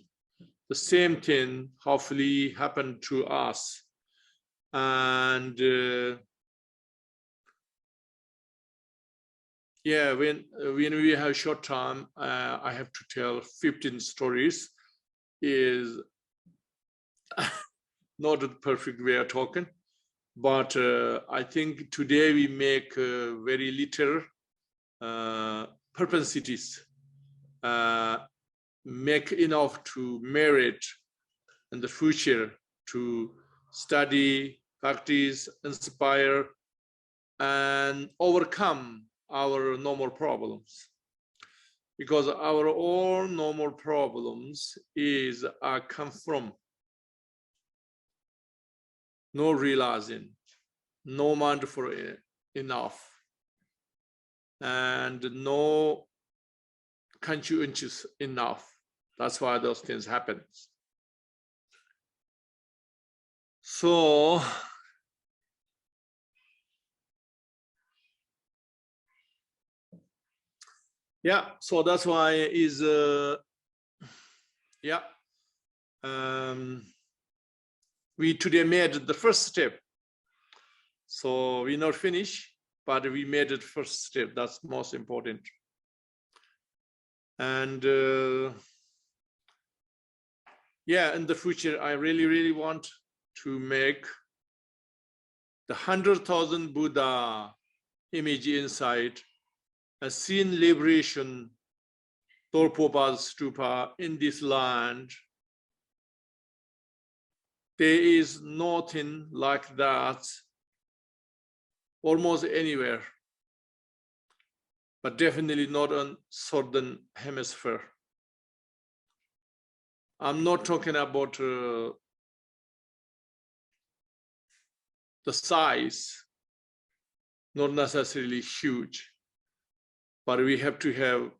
The same thing hopefully happened to us. And yeah, when we have short time, I have to tell 15 stories. Is not the perfect way of talking, but I think today we make very little propensities, make enough to merit in the future to study, practice, inspire, and overcome our normal problems. Because our all normal problems come from no realizing, no mindful enough, and no conscientious enough. That's why those things happen. So yeah, so that's why is yeah, we today made the first step. So we not finished, but we made it first step. That's most important. And yeah, in the future, I really want to make the 100,000 Buddha image inside a scene liberation Dolpopa stupa in this land. There is nothing like that almost anywhere, but definitely not on southern hemisphere. I'm not talking about the size, not necessarily huge, but we have to have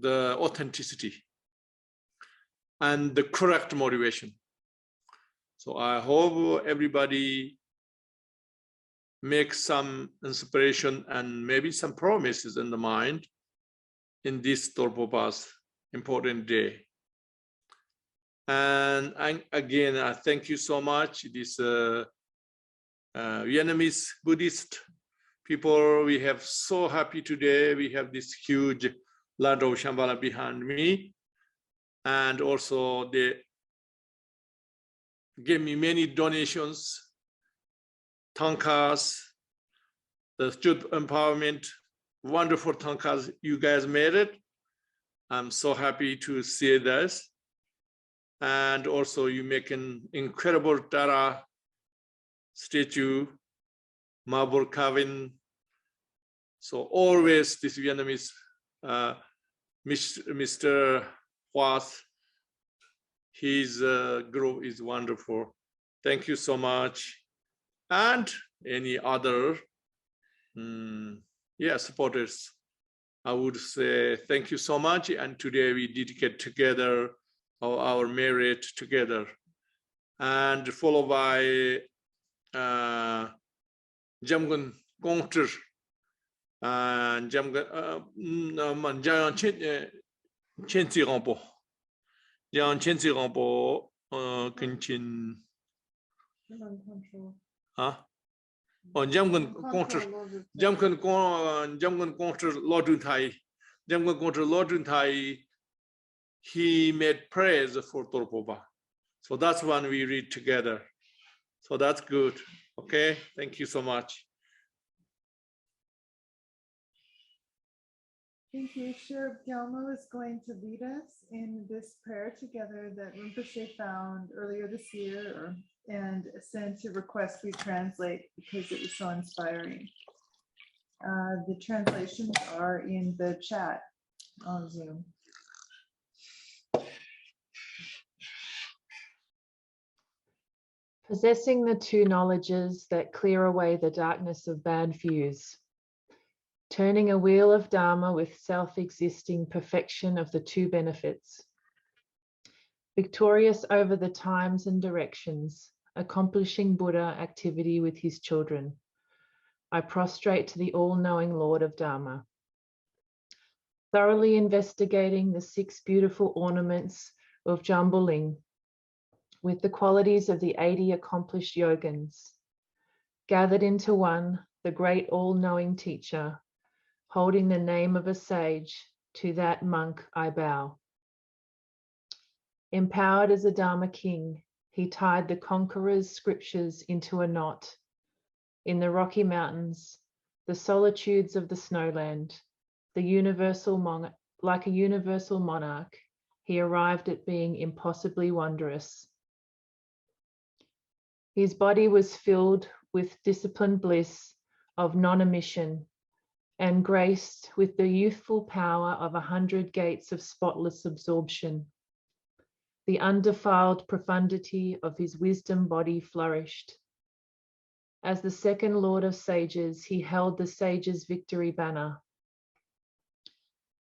the authenticity and the correct motivation. So I hope everybody makes some inspiration and maybe some promises in the mind in this Dolpopa's important day. And again, I thank you so much. This Vietnamese Buddhist people, we have so happy today. We have this huge land of Shambhala behind me. And also they gave me many donations, tankas, the student empowerment, wonderful tankas. You guys made it. I'm so happy to see this. And also you make an incredible Tara statue, marble carving. So always this Vietnamese Mr. Huas, his group is wonderful. Thank you so much. And any other supporters, I would say thank you so much. And today we dedicate together our merit together, and followed by Jamgun Gongter and Jamgun Chen Zirampo. Yang Chen Zirampo Kinchin. Jamgun Gongter Lodun Thai. Jamgun Gongter Lodun Thai. He made prayers for Dolpopa. So that's one we read together. So that's good. Okay, thank you so much. Thank you. Sure, Gyalmo is going to lead us in this prayer together that Rinpoche found earlier this year and sent to request we translate because it was so inspiring. The translations are in the chat on Zoom. Possessing the two knowledges that clear away the darkness of bad views. Turning a wheel of Dharma with self-existing perfection of the two benefits. Victorious over the times and directions, accomplishing Buddha activity with his children. I prostrate to the all-knowing Lord of Dharma. Thoroughly investigating the 6 beautiful ornaments of Jambuling with the qualities of the 80 accomplished yogins, gathered into one the great all-knowing teacher, holding the name of a sage, to that monk I bow. Empowered as a Dharma king, he tied the conqueror's scriptures into a knot. In the Rocky Mountains, the solitudes of the snowland, like a universal monarch, he arrived at being impossibly wondrous. His body was filled with disciplined bliss of non-emission and graced with the youthful power of 100 gates of spotless absorption. The undefiled profundity of his wisdom body flourished. As the second Lord of Sages, he held the sage's victory banner.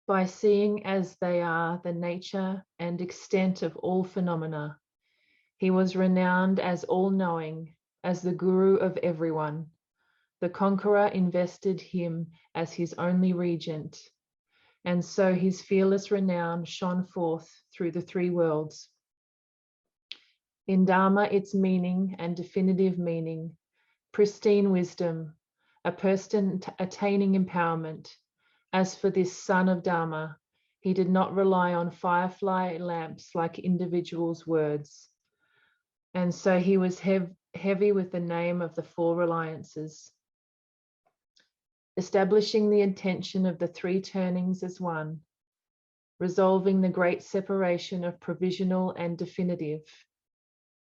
By seeing as they are the nature and extent of all phenomena, he was renowned as all-knowing, as the guru of everyone. The conqueror invested him as his only regent, and so his fearless renown shone forth through the three worlds. In Dharma, its meaning and definitive meaning, pristine wisdom, a person attaining empowerment. As for this son of Dharma, he did not rely on firefly lamps like individuals' words. And so he was heavy with the name of the four reliances. Establishing the intention of the three turnings as one, resolving the great separation of provisional and definitive,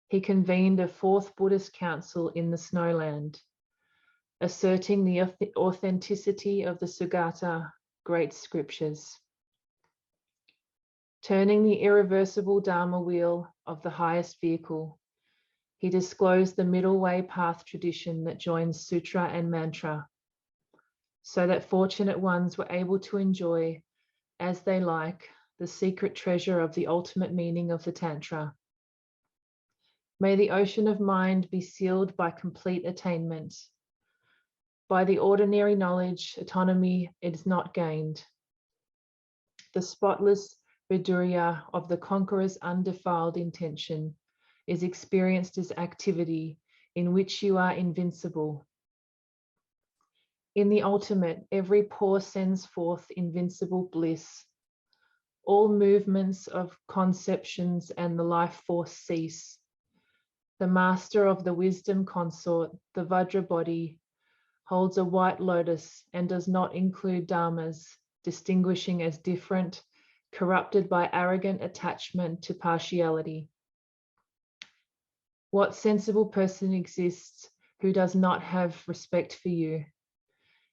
he convened a fourth Buddhist council in the snowland, asserting the authenticity of the Sugata great scriptures. Turning the irreversible Dharma wheel of the highest vehicle, he disclosed the middle way path tradition that joins sutra and mantra, so that fortunate ones were able to enjoy, as they like, the secret treasure of the ultimate meaning of the Tantra. May the ocean of mind be sealed by complete attainment. By the ordinary knowledge, autonomy is not gained. The spotless vidurya of the conqueror's undefiled intention is experienced as activity in which you are invincible. In the ultimate, every pore sends forth invincible bliss. All movements of conceptions and the life force cease. The master of the wisdom consort, the Vajra body, holds a white lotus and does not include dharmas, distinguishing as different, corrupted by arrogant attachment to partiality. What sensible person exists who does not have respect for you?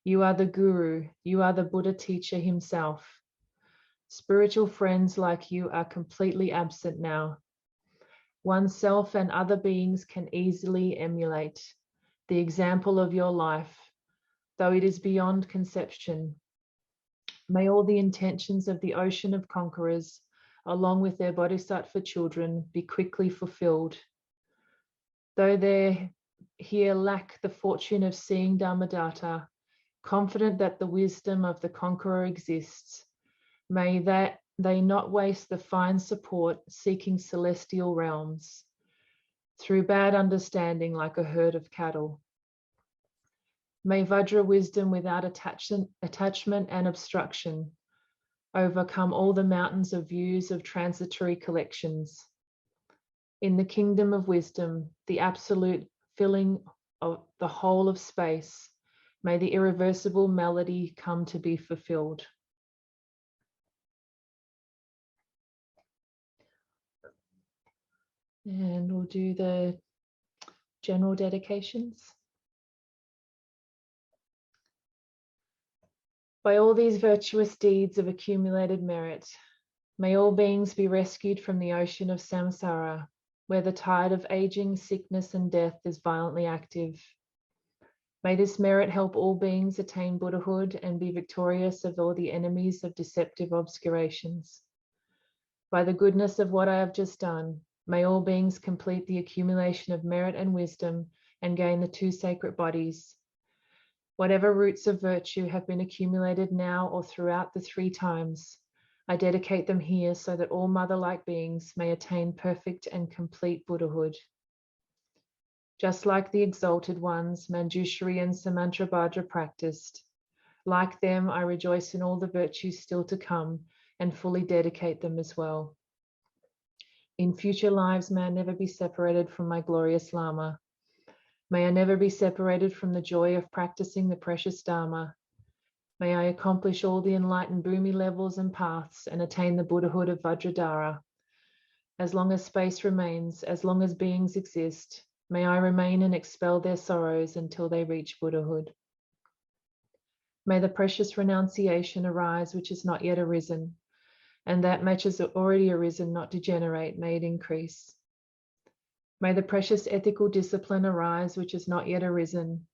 You are the guru, you are the Buddha teacher himself. Spiritual friends like you are completely absent now. Oneself and other beings can easily emulate the example of your life, though it is beyond conception. May all the intentions of the ocean of conquerors, along with their bodhisattva children, be quickly fulfilled. Though they here lack the fortune of seeing Dharmadatta, confident that the wisdom of the conqueror exists, may they not waste the fine support seeking celestial realms through bad understanding like a herd of cattle. May Vajra wisdom without attachment and obstruction overcome all the mountains of views of transitory collections. In the kingdom of wisdom, the absolute filling of the whole of space, may the irreversible melody come to be fulfilled. And we'll do the general dedications. By all these virtuous deeds of accumulated merit, may all beings be rescued from the ocean of samsara, where the tide of aging, sickness, and death is violently active. May this merit help all beings attain Buddhahood and be victorious of all the enemies of deceptive obscurations. By the goodness of what I have just done, may all beings complete the accumulation of merit and wisdom and gain the two sacred bodies. Whatever roots of virtue have been accumulated now or throughout the three times, I dedicate them here so that all mother-like beings may attain perfect and complete Buddhahood. just like the exalted ones Manjushri and Samantrabhadra practiced. Like them, I rejoice in all the virtues still to come and fully dedicate them as well. In future lives, may I never be separated from my glorious Lama. May I never be separated from the joy of practicing the precious Dharma. May I accomplish all the enlightened Bhumi levels and paths and attain the Buddhahood of Vajradhara. As long as space remains, as long as beings exist, may I remain and expel their sorrows until they reach Buddhahood. May the precious renunciation arise which has not yet arisen, and that which has already arisen not degenerate, may it increase. May the precious ethical discipline arise which has not yet arisen,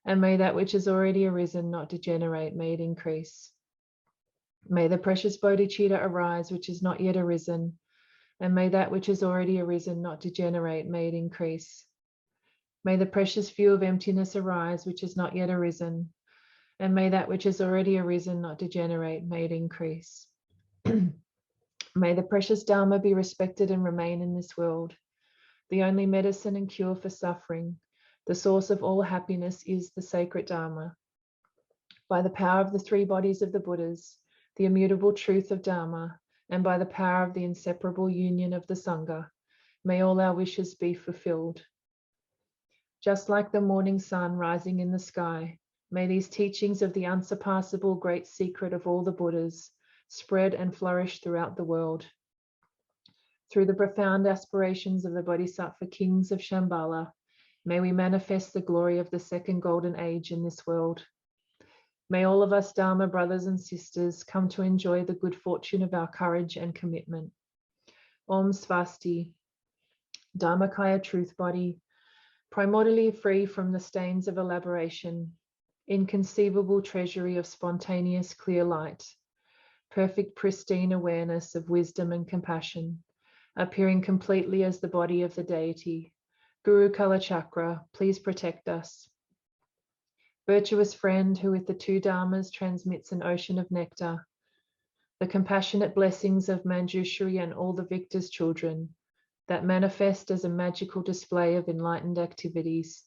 and may that which has already arisen not degenerate, may it increase. May the precious bodhicitta arise which has not yet arisen, and may that which has already arisen not degenerate, may it increase. May the precious view of emptiness arise which has not yet arisen, and may that which has already arisen not degenerate, may it increase. May the precious Dharma be respected and remain in this world. The only medicine and cure for suffering, the source of all happiness, is the sacred Dharma. By the power of the three bodies of the Buddhas, the immutable truth of Dharma, and by the power of the inseparable union of the Sangha, may all our wishes be fulfilled. Just like the morning sun rising in the sky, may these teachings of the unsurpassable great secret of all the Buddhas spread and flourish throughout the world. Through the profound aspirations of the Bodhisattva kings of Shambhala, may we manifest the glory of the second golden age in this world. May all of us Dharma brothers and sisters come to enjoy the good fortune of our courage and commitment. Om Svasti, Dharmakaya truth body, primordially free from the stains of elaboration, inconceivable treasury of spontaneous clear light, perfect pristine awareness of wisdom and compassion, appearing completely as the body of the deity. Guru Kala Chakra, please protect us. Virtuous friend who with the two Dharmas transmits an ocean of nectar, the compassionate blessings of Manjushri and all the victor's children that manifest as a magical display of enlightened activities.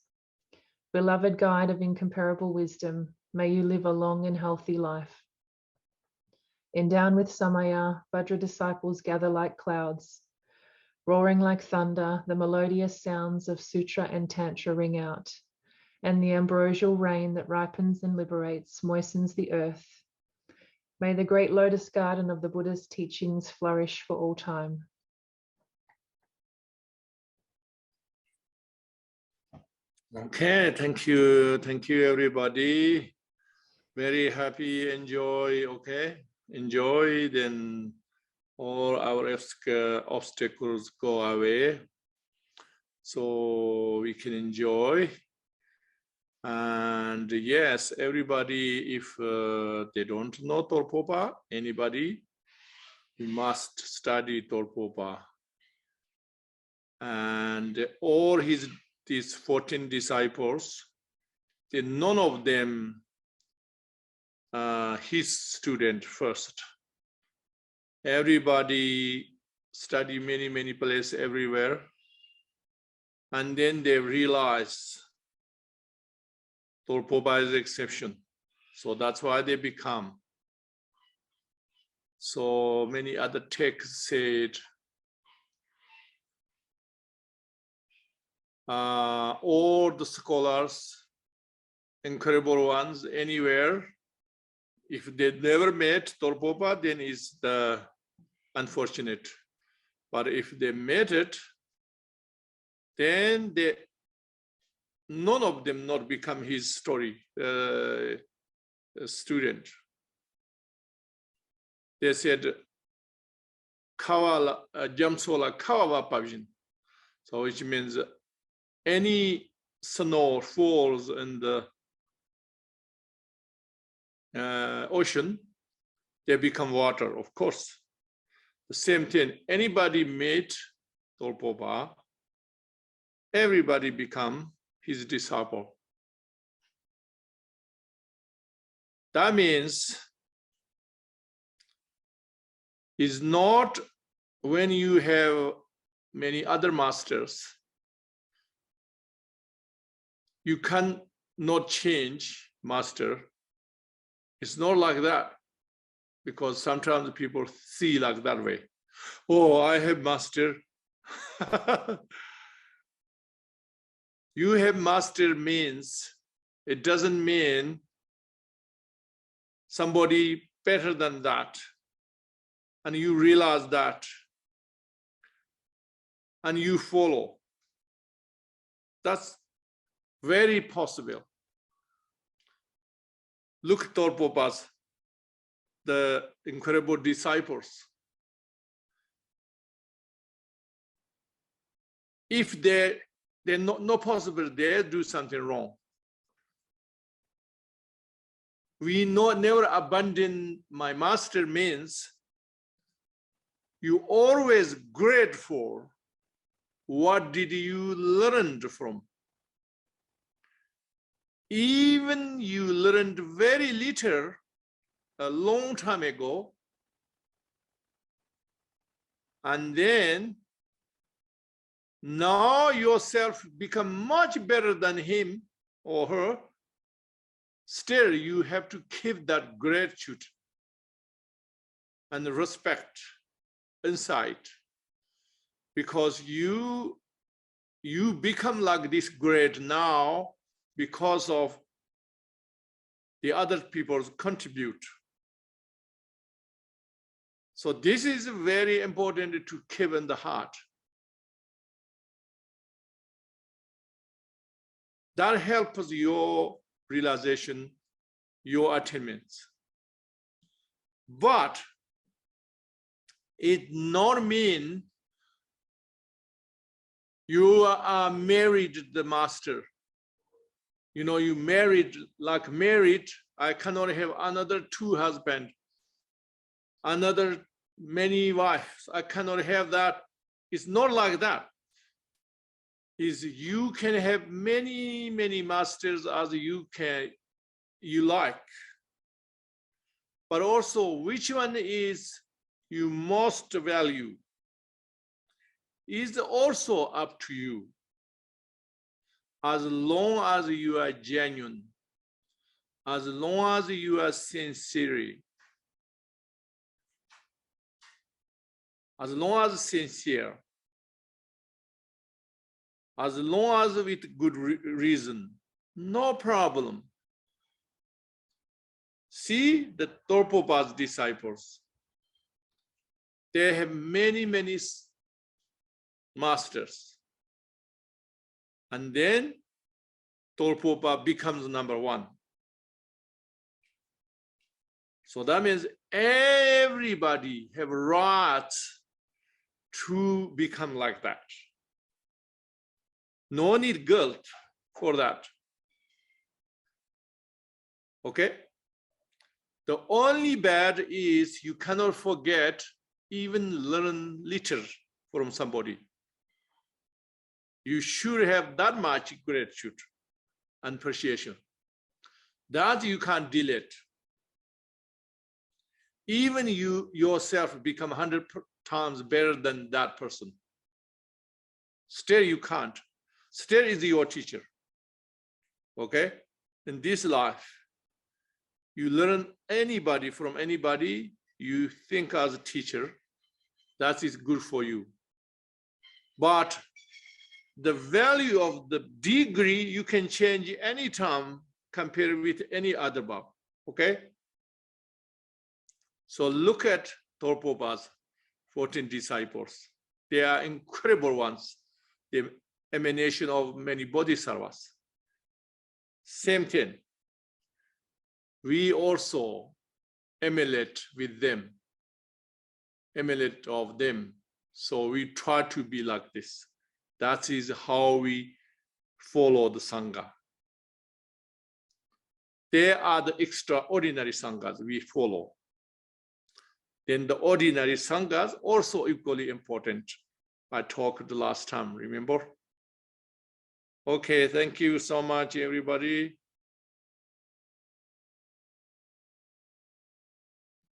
Beloved guide of incomparable wisdom, may you live a long and healthy life. Endown with Samaya, Vajra disciples gather like clouds. Roaring like thunder, the melodious sounds of Sutra and Tantra ring out, and the ambrosial rain that ripens and liberates moistens the earth. May the great lotus garden of the Buddha's teachings flourish for all time. Okay, thank you everybody. Very happy, enjoy, okay? Enjoy, then all our obstacles go away. So we can enjoy. And yes, everybody, if they don't know Dolpopa, anybody, you must study Dolpopa. And all these 14 disciples, none of them his student first. Everybody study many places everywhere. And then they realize Dolpopa is exception. So that's why they become. So many other texts said, all the scholars, incredible ones, anywhere, if they never met Dolpopa, then it's the unfortunate. But if they met it, then none of them not become his student. They said, Kawala, Jamsola Kawawa Pavjin. So which means any snow falls in the ocean, they become water, of course. The same thing, anybody meet Dolpopa, everybody become his disciple. That means it's not when you have many other masters, you can not change master. It's not like that, because sometimes people see like that way. Oh, I have master. You have master means, it doesn't mean somebody better than that. And you realize that. And you follow. That's very possible. Look at Dolpopa's, the incredible disciples. If they're not possible, they do something wrong. We never abandon my master means you always grateful. What did you learn from? Even you learned very little a long time ago, and then now yourself become much better than him or her, still you have to keep that gratitude and respect inside, because you become like this great now because of the other people's contribute. So this is very important to keep in the heart. That helps your realization, your attainments. But it not mean you are married to the master. You know, you married, like married, I cannot have another 2 husbands, another many wives. I cannot have that. It's not like that. Is you can have many masters as you like, but also which one is you most value is also up to you, as long as you are genuine, as long as you are sincere, as long as sincere, as long as with good reason, no problem. See the Dolpopa's disciples. They have many masters. And then Dolpopa becomes number 1. So that means everybody have rights to become like that. No need guilt for that. Okay? The only bad is you cannot forget, even learn little from somebody. You should have that much gratitude and appreciation. That you can't delete. Even you yourself become 100 times better than that person. Still you can't. Still is your teacher. Okay? In this life, you learn anybody from anybody, you think as a teacher, that is good for you. But the value of the degree you can change anytime compared with any other Bab. Okay? So look at Dolpopa's 14 disciples. They are incredible ones. The emanation of many bodhisattvas. Same thing. We also emulate with them, emulate of them. So we try to be like this. That is how we follow the Sangha. They are the extraordinary Sanghas we follow. Then the ordinary Sanghas also equally important. I talked the last time, remember? Okay, thank you so much, everybody.